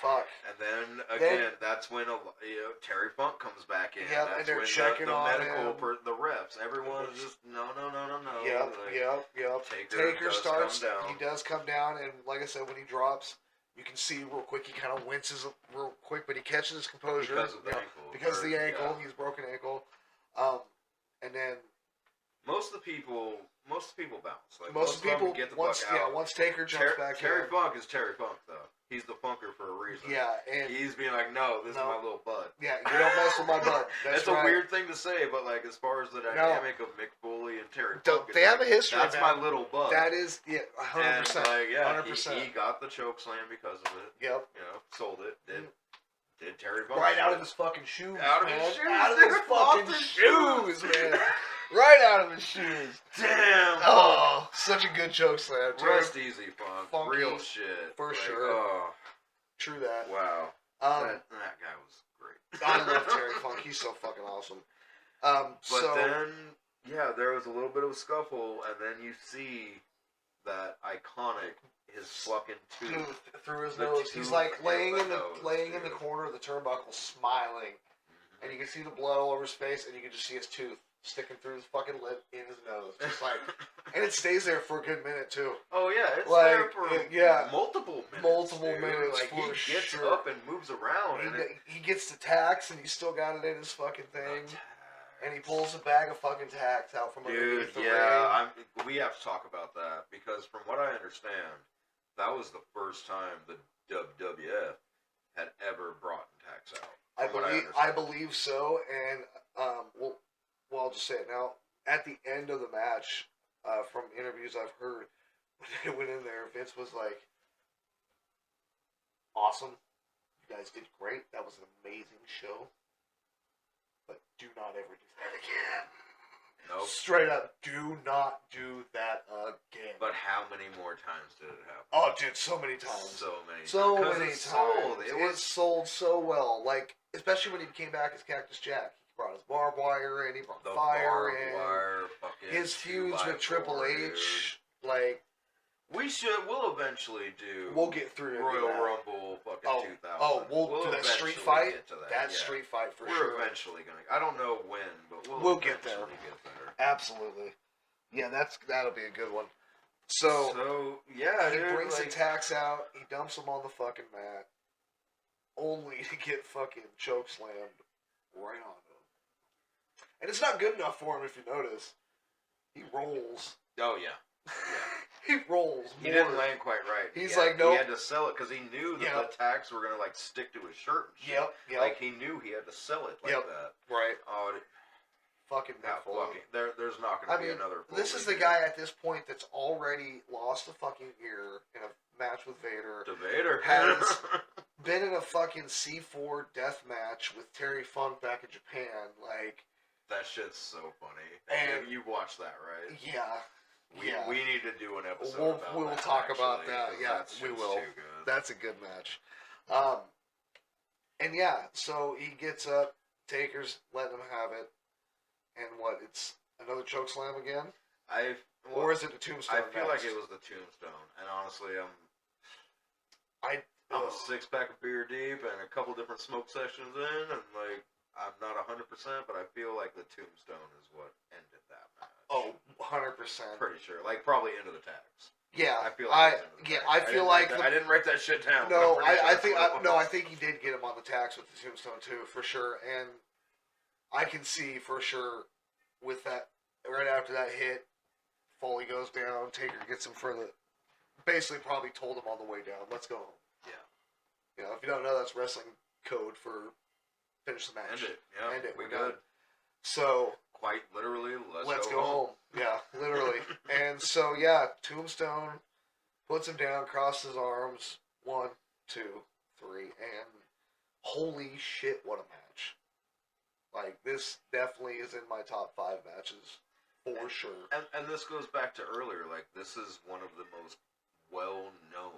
fuck. And then again, that's when Terry Funk comes back in. Yep, That's and they're when checking the on medical him. the reps. Everyone's just no. Yep, Like, yep. Taker does starts. come down. He does come down, and like I said, when he drops, you can see real quick. He kind of winces real quick, but he catches his composure Because of the you know, ankle. Because of the Or- ankle, yeah. he's broken ankle. And then Most of the people bounce. Like most of the them people get the once fuck out. once Taker jumps back Terry in, Funk is Terry Funk though. He's the funker for a reason. Yeah, and He's being like, no, this is my little bud. yeah, you don't mess with my bud. That's It's right. a weird thing to say, but like as far as the dynamic of Mick Foley and Terry Funk, They have a history. That's man. my little bud. That is 100%. And like, yeah, 100%. he got the choke slam because of it. Yep. You know, sold it. Did Terry Funk Right out of his fucking shoes. Out of man. his shoes. Out of his fucking shoes, man. Right out of his shoes. Damn. Oh, such a good choke slam. Rest easy, Funk. Funky, Real shit. for Like, sure. Oh, True that. wow. Um, that guy was great. I love Terry Funk. He's so fucking awesome. But then, yeah, there was a little bit of a scuffle, and then you see that iconic, his fucking tooth. Through his The nose. He's tooth like in laying the in the nose, corner of the turnbuckle, smiling, and you can see the blood all over his face, and you can just see his tooth sticking through his fucking lip in his nose, just like, and it stays there for a good minute too. Oh yeah, it's Like, there for yeah, multiple minutes. multiple dude. minutes Like he for gets sure. up and moves around, and He gets the tacks, and he's still got it in his fucking thing, and he pulls a bag of fucking tacks out from dude, underneath the yeah, ring. we have to talk about that because from what I understand, that was the first time the WWF had ever brought tacks out. I believe so, and well, I'll just say it now. At the end of the match, from interviews I've heard, when they went in there, Vince was like, "Awesome, you guys did great. That was an amazing show, but do not ever do that again." Nope. Straight up, do not do that again. But how many more times did it happen? Oh, dude, so many times. So many. So times. many It times. sold. It It was sold so well. Like, especially when he came back as Cactus Jack. He brought his barbed wire in. He brought the fire barbed in. wire, fucking His feuds with 2x4, Triple H. Like, We'll eventually do. we'll get through Royal that. Rumble fucking 2000. We'll do that street eventually fight. get to that, That yeah. street fight for We're sure. eventually gonna. I don't know when, but We'll get there. eventually get there. Absolutely. Yeah, that'll be a good one. So yeah, he dude, brings like, the tacks out. He dumps them on the fucking mat, only to get fucking choke slammed right on him. And it's not good enough for him if you notice. He rolls. Oh yeah. He rolls. He more. didn't land quite right. He's He had- like, nope. He had to sell it because he knew that Yep. the tacks were gonna like stick to his shirt. And shit. Yep. Like he knew he had to sell it like Yep. that. Right. Oh, Fucking Mick Foley. there's not gonna be another. This Foley is the dude. guy at this point that's already lost a fucking ear in a match with Vader. To Vader. Has been in a fucking C4 death match with Terry Funk back in Japan. Like, That shit's so funny. And- you watched that, right? yeah. Yeah. We need to do an episode We'll- about we'll that, talk about actually, that. 'cause Yeah, that we shit's will. Too good. That's a good match. And yeah, so he gets up, Taker's letting him have it, and what, it's another choke slam again? Or is it the tombstone I feel like next? it was the tombstone, and honestly, I'm I a 6-pack of beer deep and a couple different smoke sessions in, and like I'm not 100%, but I feel like the tombstone is what ended that match. 100%. Pretty sure, like probably into the tags. Yeah, I feel like it was into the tags. I feel like I didn't write that shit down. but no, I'm pretty sure I that's think what it was. I think he did get him on the tax with the tombstone too, for sure. And I can see for sure with that right after that hit, Foley goes down, Taker gets him for the basically probably told him on the way down, let's go home. Yeah. You know, if you don't know, that's wrestling code for finish the match. End it. Yeah, End it. we We're good. done. So Quite literally, let's go home. Yeah, literally. And so yeah, Tombstone puts him down, crosses his arms. 1, 2, 3, and holy shit, what a match! Like, this definitely is in my top 5 matches for sure. And this goes back to earlier. Like, this is one of the most well-known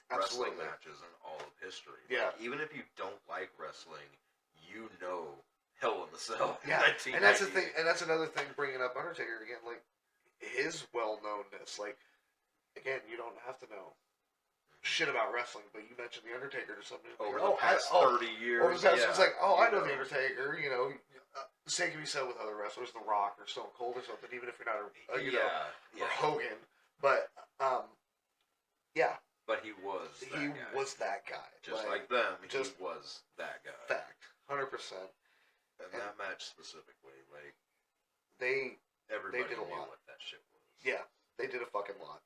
wrestling Absolutely. matches in all of history. Yeah. Like, even if you don't like wrestling, you know Hell in the Cell. Yeah, 1998. and that's the thing, and that's another thing. Bringing up Undertaker again, like his well-knownness. Like, again, you don't have to know shit about wrestling, but you mentioned the Undertaker to somebody. Over oh, the past 30 years. Or was that, yeah, it's like, oh, I know you the Undertaker. You know, the same can be said with other wrestlers, The Rock or Stone Cold or something. Even if you're not a, you know, yeah. or Hogan, but yeah, But he was that he guy. was that guy. Just like them, just he was that guy. fact, 100%. And that match specifically, like, They everybody did a knew lot. what that shit was. Yeah, they did a fucking lot.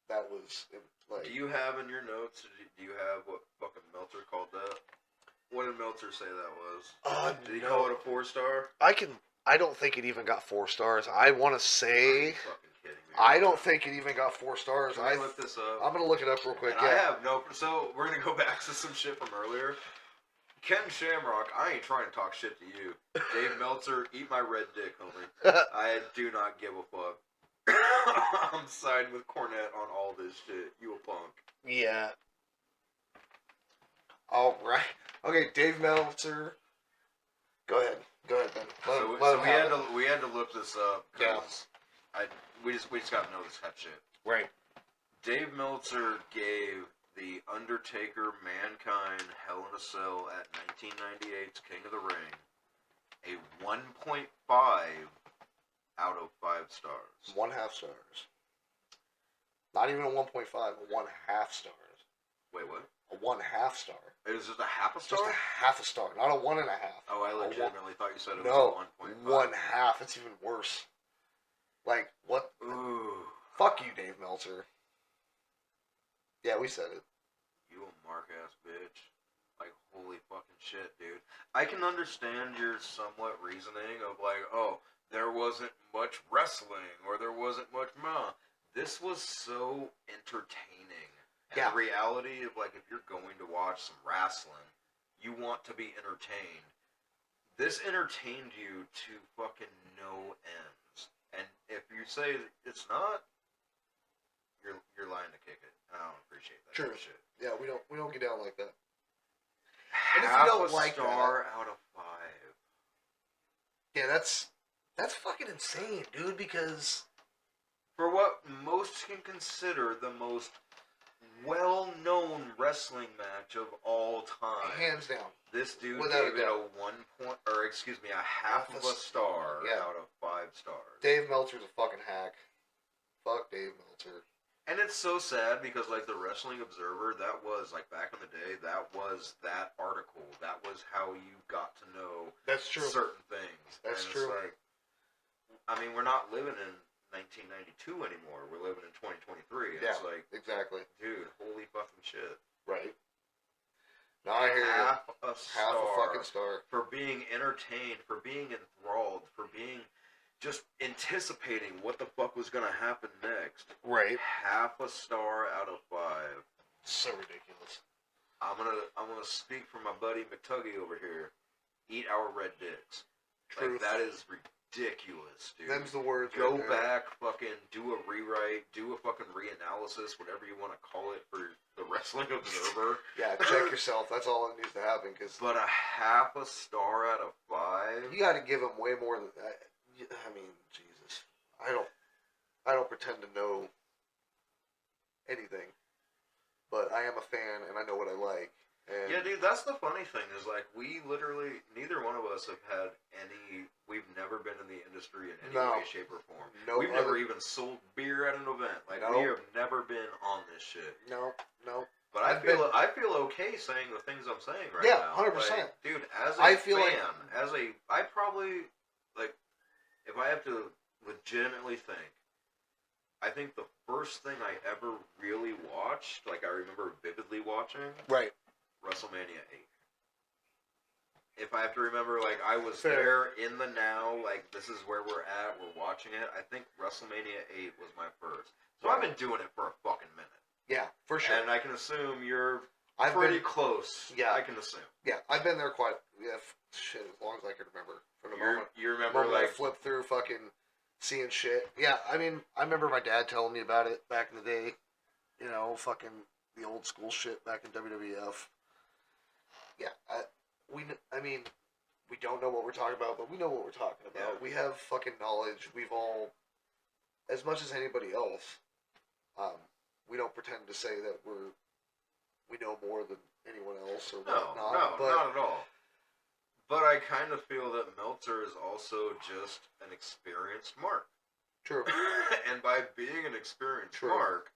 that was like. Do you have in your notes? Do you have what fucking Meltzer called that? What did Meltzer say that was? Did he call it a 4-star? I don't think it even got 4 stars. I want to say. Are you fucking kidding me? I don't think it even got 4 stars. Can I look this up? I'm gonna look it up real quick. And yeah. I have no. So we're gonna go back to some shit from earlier. Ken Shamrock, I ain't trying to talk shit to you. Dave Meltzer, eat my red dick, homie. I do not give a fuck. I'm siding with Cornette on all this shit. You a punk. Yeah. All right. Okay, Dave Meltzer. Go ahead, Ben. We had to look this up. Yeah. We just got to know this kind of shit. Right. Dave Meltzer gave The Undertaker Mankind Hell in a Cell at 1998's King of the Ring a 1.5 out of 5 stars. 1/2 stars. Not even a 1.5, a 1/2 stars. Wait, what? A 1/2 star. Is it a half a star? Just a 1/2 star, not a 1.5. Oh, I legitimately thought you said it No, was a 1.5. 1/2. It's even worse. Like, what? Ooh. Fuck you, Dave Meltzer. Yeah, we said it. You a mark-ass bitch. Like, holy fucking shit, dude. I can understand your somewhat reasoning of like, oh, there wasn't much wrestling, or there wasn't much This was so entertaining. And Yeah. the reality of, like, if you're going to watch some wrestling, you want to be entertained. This entertained you to fucking no ends. And if you say it's not, you're lying to kick it. I don't appreciate that True. kind of shit. Yeah, we don't get down like that. Half And if you don't a like star out of 5. Yeah, that's fucking insane, dude. Because For what most can consider the most well-known wrestling match of all time, hands down, this dude without gave a it doubt. a half of a star Yeah. out of 5 stars. Dave Meltzer's a fucking hack. Fuck Dave Meltzer. And it's so sad because, like, the Wrestling Observer, that was, like, back in the day, that was that article. That was how you got to know That's true. certain things. That's and true. It's like, I mean, we're not living in 1992 anymore. We're living in 2023. And Yeah, it's like, exactly. dude, holy fucking shit. Right. Now I hear you. Half a star. Half a fucking star. For being entertained, for being enthralled, for being just anticipating what the fuck was gonna happen next. Right. Half a star out of 5. So ridiculous. I'm gonna speak for my buddy McTuggy over here. Eat our red dicks. Truth. Like, that is ridiculous, dude. Them's the words. Go right there. back, fucking do a rewrite, do a fucking reanalysis, whatever you want to call it for the Wrestling Observer. Yeah, check yourself. That's all that needs to happen. Because But a half a star out of 5. you got to give him way more than that. I mean, Jesus. I don't pretend to know anything, but I am a fan and I know what I like. And Yeah, dude, that's the funny thing is, like, we literally, neither one of us have had any, we've never been in the industry in any No. way, shape, or form. No We've other- never even sold beer at an event. Like, No. we have never been on this shit. No. But I've I feel okay saying the things I'm saying right Yeah, now. 100%. Like, dude, as a I feel fan, I probably, like, if I have to legitimately think, I think the first thing I ever really watched, like, I remember vividly watching, Right. WrestleMania 8. If I have to remember, like, I was Fair. there in the now, like, this is where we're at, we're watching it, I think WrestleMania 8 was my first. So I've been doing it for a fucking minute. Yeah, for sure. And I can assume you're I've pretty been, close. Yeah. I can assume. yeah, I've been there quite. Yeah, shit, as long as I can remember. From the moment You remember, I like, flipped through fucking seeing shit. Yeah, I mean, I remember my dad telling me about it back in the day. You know, fucking the old school shit back in WWF. Yeah, I mean, we don't know what we're talking about, but we know what we're talking about. Yeah. We have fucking knowledge. We've all, as much as anybody else, we don't pretend to say that we know more than anyone else or whatnot. No, but not at all. But I kind of feel that Meltzer is also just an experienced mark. true. And by being an experienced True. mark,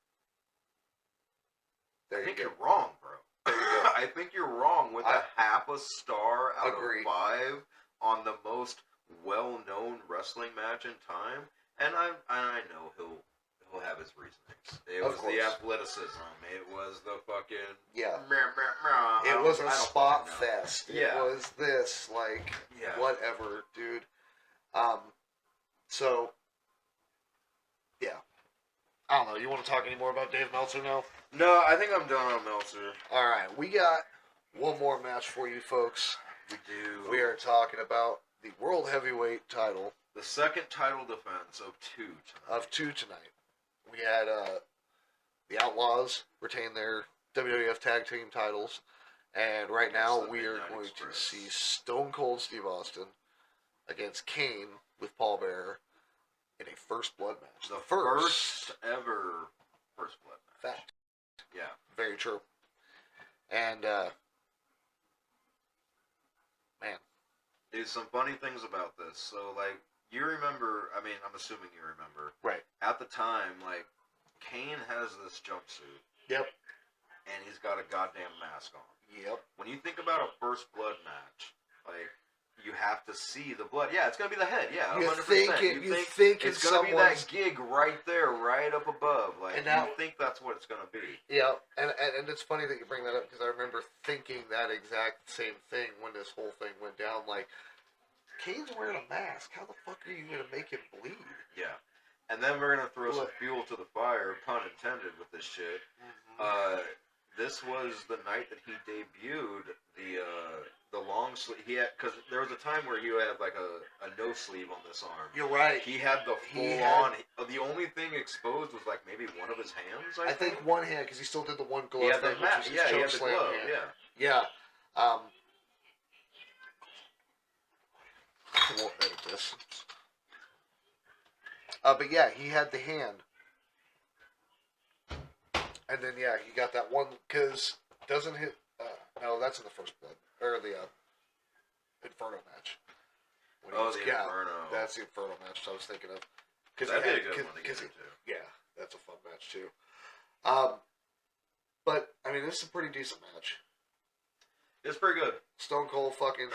There I you think go. you're wrong, bro. There you go. I think you're wrong with a half a star out Agreed. of 5 on the most well-known wrestling match in time. And I know he'll will have his reasonings. It Of was course. the athleticism. It was the fucking... Yeah. I It don't- was I a don't spot fucking know. fest. It Yeah. was this, like, Yeah. whatever, dude. So, yeah. I don't know. You want to talk any more about Dave Meltzer now? No, I think I'm done on Meltzer. All right. We got one more match for you folks. We do. We are talking about the World Heavyweight title The second title defense of 2 tonight. of 2 tonight. We had the Outlaws retain their WWF Tag Team titles. And right now Against the we are Midnight going Express. to see Stone Cold Steve Austin against Kane with Paul Bearer in a first blood match. The first ever first blood match. fact. Yeah. Very true. And man, There's some funny things about this. So, like, you remember, I mean, I'm assuming you remember, right. at the time, like, Kane has this jumpsuit, Yep. and he's got a goddamn mask on. Yep. When you think about a first blood match, like, you have to see the blood. Yeah, it's going to be the head. Yeah, You 100%. think it's it's going to be that someone's- gig right there, right up above. Like, And now- you think that's what it's going to be. Yeah, and it's funny that you bring that up because I remember thinking that exact same thing when this whole thing went down. Like, Kane's wearing a mask. How the fuck are you gonna make him bleed? Yeah. And then we're going to throw some Look. fuel to the fire, pun intended, with this shit. This was the night that he debuted the long sleeve. He had, because there was a time where he had like a no sleeve on this arm. You're right. He had the He full had- on. The only thing exposed was like maybe one of his hands. I think one hand because he still did the one glove he had thing, the which mat. was his Yeah, he choke had the slam glove. hand. Yeah. Yeah. I won't edit this. But yeah, he had the hand. And then, yeah, he got that one, because doesn't hit, no, that's in the first blood, or the Inferno match. When he Oh, was- the yeah, Inferno. That's the Inferno match I was thinking of. Cause That'd he be had- a good 'cause- one to get 'cause into. yeah, that's a fun match too. But, I mean, this is a pretty decent match. It's pretty good. Stone Cold fucking,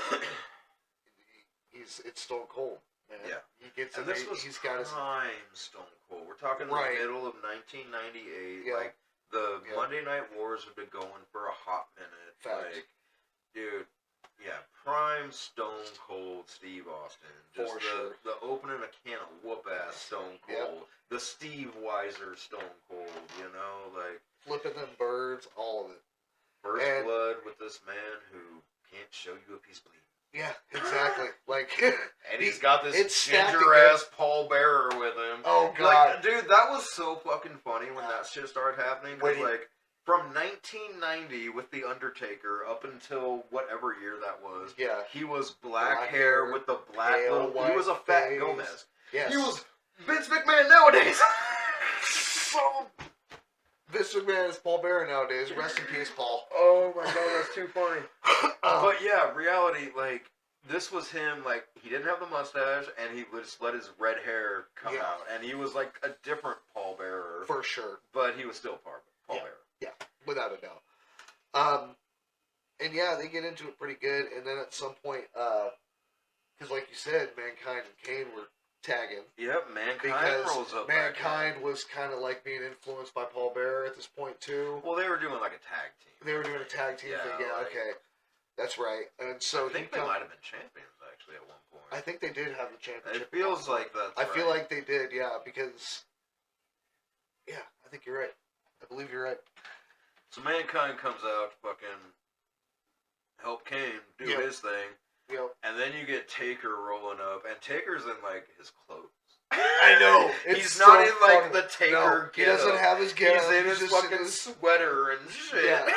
it's Stone Cold, man. Yeah. He gets And in this there, was he's got his, prime Stone Cold. We're talking Right. the middle of 1998. Yeah. Like, the Yeah. Monday Night Wars have been going for a hot minute. Fact. Like, dude, yeah, prime Stone Cold Steve Austin. Just For the, sure. the opening a can of whoop-ass Stone Yep. Cold. The Steve Weiser Stone Cold, you know? Like, flipping them birds, all of it. first And- blood with this man who can't show you if he's bleeding. Yeah, exactly. Like, And he's got this it's stacked ginger against- ass Paul Bearer with him. oh god. Like, dude, that was so fucking funny when that shit started happening. When Cause, he- like, from 1990 with The Undertaker up until whatever year that was, Yeah, he was black Black hair hair, with the black pale little. He white was a fat face. Gomez. yes. He was Vince McMahon nowadays. so. Vince McMahon is Paul Bearer nowadays. Rest in peace, Paul. Oh my god, that's too funny. Um, But yeah, reality, like, this was him, like, he didn't have the mustache, and he just let his red hair come Yeah. out, and he was, like, a different Paul Bearer, for sure, but he was still Paul Yeah. Bearer. without a doubt. And yeah, they get into it pretty good, and then at some point, because like you said, Mankind and Kane were tagging. Yep, Mankind Because rolls up back Mankind in. was kind of like being influenced by Paul Bearer at this point too. Well, they were doing, like, a tag team. They were doing a tag team Yeah, thing. Yeah, like- okay, that's right. And so I think he they come- might have been champions, actually, at one point. I think they did have the championship. It feels like that's I feel right. like they did, yeah, because yeah, I think you're right. I believe you're right. So Mankind comes out to fucking help Kane do Yep. his thing, Yep. and then you get Taker rolling up, and Taker's in, like, his clothes. I know. It's He's so not in, like, funny. the Taker No, he doesn't getup. have his get. He's in his just fucking in his, sweater and shit. Yeah.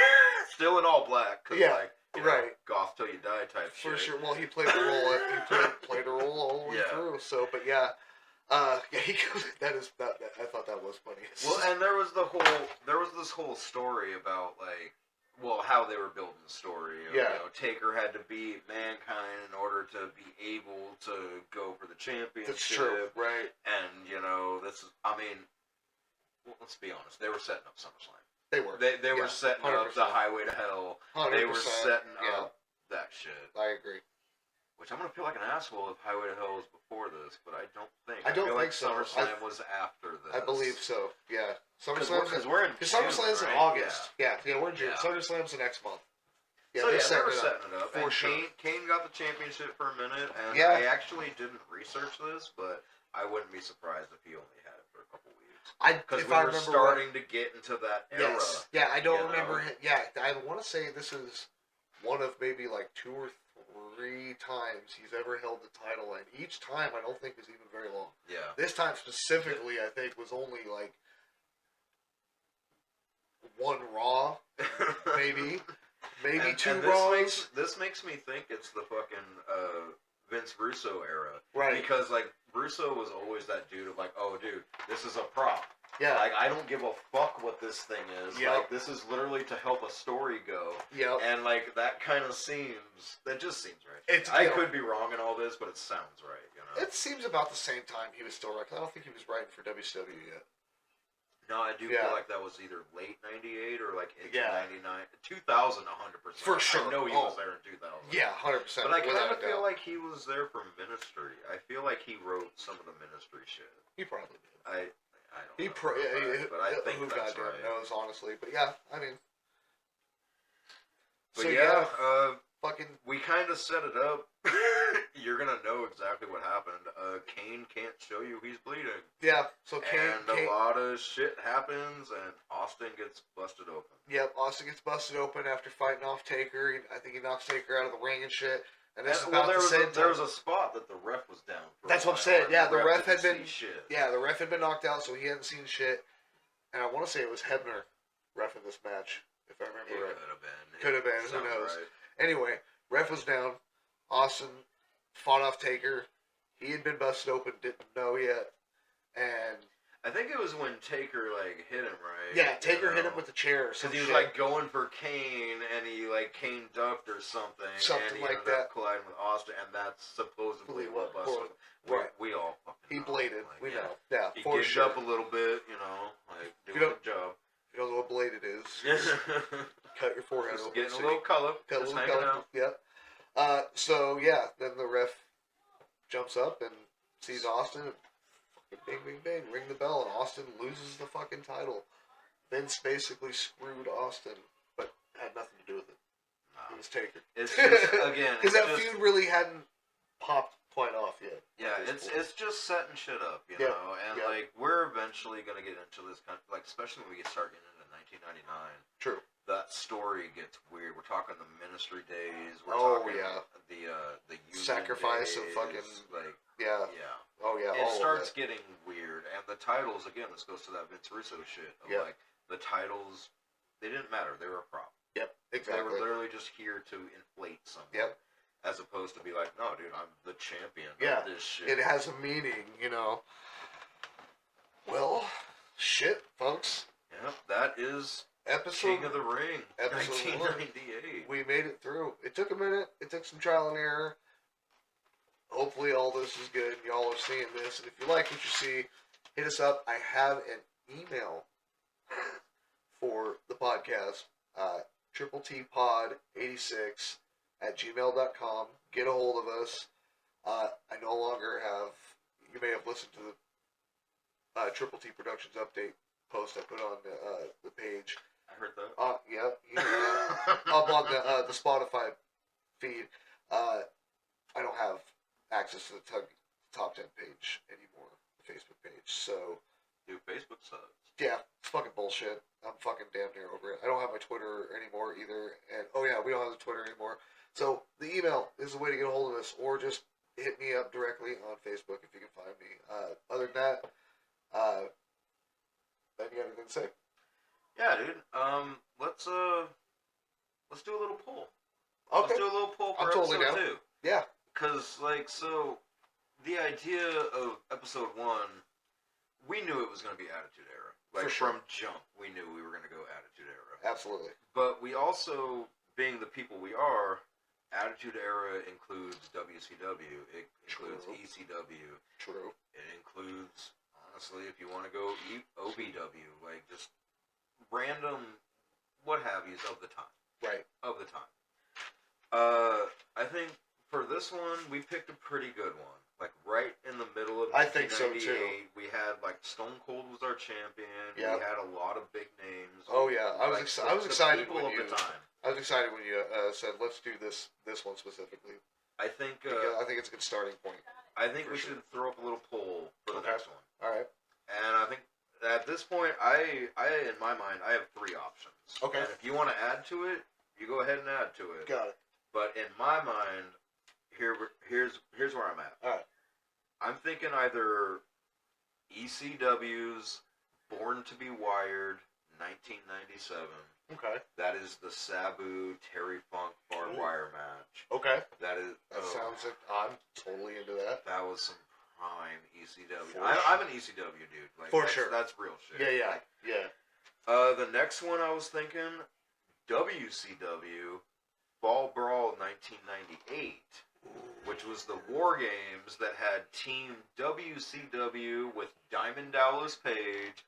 Still in all black, cause Yeah, like, you know, right. goth till you die type for shit. sure. Well, he played the role. He played a role all the way Yeah. through. So, but yeah, yeah, he goes. That is that. I thought that was funny. Well, and there was this whole story about, like, well, how they were building the story. Yeah. You know, Taker had to beat Mankind in order to be able to go for the championship. That's true, right? And, you know, this is, I mean, well, let's be honest, they were setting up SummerSlam. They were. They were Yeah, setting up 100%. the Highway to Hell. 100%, They were setting yeah. up that shit. I agree. Which I'm going to feel like an asshole if Highway to Hell was before this, but I don't think. I don't feel think like so. SummerSlam was after this. this. I believe so. Yeah. Because SummerSlam's we're in June, SummerSlam's in right? August. Yeah, we're in June. Yeah. SummerSlam's the next month. Yeah, So they're yeah, they were setting setting it up. for And sure. Kane got the championship for a minute, and Yeah. I actually didn't research this, but I wouldn't be surprised if he only had it for a couple weeks. Because we were starting to get into that era. Yes. Yeah, I don't you remember. know? Yeah, I want to say this is one of maybe like 2 or 3 times he's ever held the title, and each time I don't think was even very long. Yeah. This time specifically, I think was only like 1 Raw, maybe and 2 and Raws. this makes me think it's the fucking Vince Russo era. Right. Because, like, Russo was always that dude of, like, oh, dude, this is a prop. Yeah. Like, I don't give a fuck what this thing is. Yep. Like, this is literally to help a story go. Yep. And, like, that kind of that just seems right. It's, I you know, could be wrong in all this, but it sounds right, you know? It seems about the same time he was still writing. I don't think he was writing for WCW yet. No, I do Yeah. feel like that was either late 98 or, like, into Yeah. 99. 2000, 100%. For sure. I know he was there in 2000. Yeah, 100%. But I kind without of a feel doubt. like he was there for ministry. I feel like he wrote some of the ministry shit. He probably did. I don't He know. But I think who that's goddamn right. knows, honestly. But yeah, I mean. But so yeah, fucking. we kind of set it up. You're going to know exactly what happened. Kane can't show you he's bleeding. Yeah, so Kane. And a lot of shit happens, and Austin gets busted open. Yep, Austin gets busted open after fighting off Taker. I think he knocks Taker out of the ring and shit. And this is about there the same there was time. a spot that the ref was down for. That's a what I'm while, saying. and Yeah, the ref had didn't been. see shit. Yeah, the ref had been knocked out, so he hadn't seen shit. And I want to say it was Hebner ref in this match, if I remember It right. could have been. Could have been. Who Sounds knows? right. Anyway, ref was down. Austin fought off Taker. He had been busted open, didn't know yet. And I think it was when Taker like hit him, right? yeah, Taker You hit him know? with the chair or Because some he was shit. like going for Kane, and he like Kane ducked or something, Something and he like ended that. up colliding with Austin, and that's supposedly what busted him. Right. We all fucking He know. bladed. Like, We yeah. know. Yeah, He for gigged sure. up a little bit, you know, like You doing know- a job. You know what bladed is? Just Cut your forehead open. getting a so little you- color, cut a just little hanging color. out. Yep. So yeah, then the ref jumps up and sees Austin. And fucking bing, bing, bing, ring the bell, and Austin loses the fucking title. Vince basically screwed Austin, but had nothing to do with it. It was Taker. It's just again Because that just, feud really hadn't popped quite off yet. yeah, at this point. it's just setting shit up, you Yep, know, and yep. like we're eventually gonna get into this kind of, like, especially when we start getting into 1999. True. That story gets weird. We're talking the ministry days. We're Oh, talking yeah. the union Sacrifice of days, fucking like Yeah. yeah. Oh yeah. It all starts of getting weird, and the titles again. This goes to that Vince Russo shit. Of Yeah. like the titles, they didn't matter. They were a prop. that. Yep. They Exactly. were literally just here to inflate something. Yep. As opposed to be like, no, dude, I'm the champion Yeah, of this shit. It has a meaning, you know. Well, shit, folks. Yep, that is Episode. King of the Ring, Episode 1998. We made it through. It took a minute. It took some trial and error. Hopefully all this is good. Y'all are seeing this. And if you like what you see, hit us up. I have an email for the podcast. TTTpod86@gmail.com. Get a hold of us. I no longer have... You may have listened to the Triple T Productions update post I put on the page. I heard that. Yeah, you heard that. Up on the Spotify feed. I don't have access to the top 10 page anymore, the Facebook page. So, Dude, Facebook sucks. yeah, it's fucking bullshit. I'm fucking damn near over it. I don't have my Twitter anymore either. And, oh yeah, we don't have the Twitter anymore. So, the email is the way to get a hold of us, or just hit me up directly on Facebook if you can find me. Other than that, then you got anything to say? Yeah, dude. Let's do a little poll. Okay. Let's do a little poll for I'm totally episode down. 2. Yeah. Cause like so, the idea of episode 1, we knew it was gonna be Attitude Era. Like For sure. from jump, we knew we were gonna go Attitude Era. Absolutely. But we also, being the people we are, Attitude Era includes WCW. It includes True. ECW. True. It includes, honestly, if you want to go OVW, like just random what have yous of the time. Right. Of the time. I think for this one, we picked a pretty good one. Like right in the middle of I think so, 1998, too. we had like Stone Cold was our champion. Yeah. We had a lot of big names. Oh yeah, I was Like, I was the excited people when of you the time. I was excited when you said let's do this one specifically. I think Because I think it's a good starting point. we sure. should throw up a little poll for the Okay. next one. All right. And I think at this point, I in my mind, I have 3 options. Okay. And if you want to add to it, you go ahead and add to it. Got it. But in my mind, here's where I'm at. All right. I'm thinking either ECW's Born to Be Wired 1997. Okay. That is the Sabu Terry Funk barbed wire match. Okay. That is. That sounds like I'm totally into that. That was some prime ECW. For I'm an ECW dude. Like, For that's, sure. That's real shit. Yeah. Like, Yeah. the next one I was thinking, WCW Fall Brawl 1998, which was the War Games that had Team WCW with Diamond Dallas Page,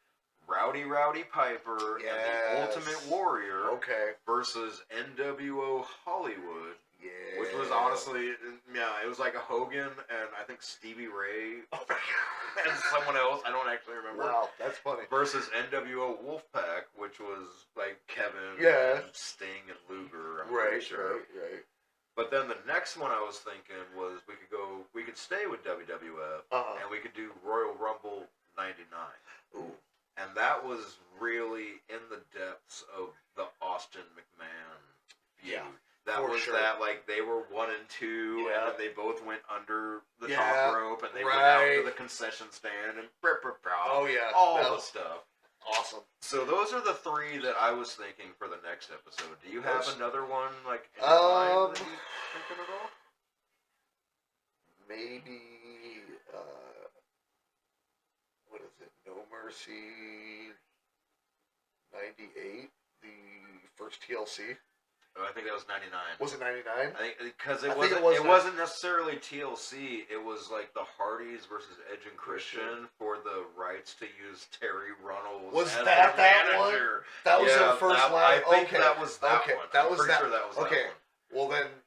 Rowdy Piper, and the Yes. Ultimate Warrior Okay. versus NWO Hollywood, Yeah. which was honestly, yeah, it was like a Hogan and I think Stevie Ray and someone else, I don't actually remember. Wow, that's funny. Versus NWO Wolfpack, which was like Kevin, Yeah. and Sting, and Luger. I'm Right. pretty sure. Right. But then the next one I was thinking was we could stay with WWF and we could do Royal Rumble '99, Ooh. and that was really in the depths of the Austin McMahon feud. Yeah, That for was sure. that, like, they were 1 and 2, Yeah. and then they both went under the Yeah, top rope, and they went out right. to the concession stand, and Oh yeah. all that the was stuff. awesome. So those are the 3 that I was thinking for the next episode. Do you have Those- another one, like, in your mind that you thinking at all? Maybe what is it? No Mercy 98, the first TLC. Oh, I think that was 99. Was it 99? I think because I it think wasn't. it was It that- wasn't necessarily TLC. It was like the Hardys versus Edge and Christian for the rights to use Terry Runnels Was as that their that one? manager. That was Yeah, their first that- line? I think Okay. that was that Okay, one. that I'm was pretty that- sure that was okay. that one. Well then,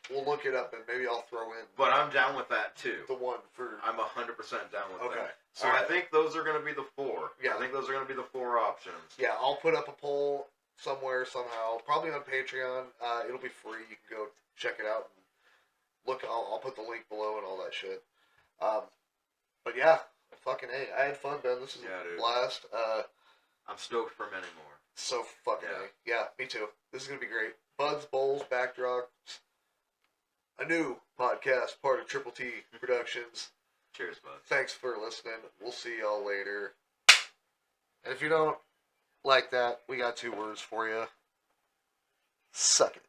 we'll look it up and maybe I'll throw in But I'm down with that too. the one for. I'm 100% down with Okay. that. So All I right. think those are going to be the 4. Yeah. I think those are going to be the 4 options. Yeah, I'll put up a poll somewhere somehow, probably on Patreon. It'll be free. You can go check it out and look. I'll put the link below and all that shit. But yeah, fucking A. I had fun, Ben. This is Yeah, a dude. blast. I'm stoked for many more. So fucking Yeah. A. Yeah, me too. This is gonna be great. Buds, Bowls, Backdrops. A new podcast, part of Triple T Productions. Cheers, bud. Thanks for listening. We'll see y'all later. And if you don't like that, we got 2 words for you. Suck it.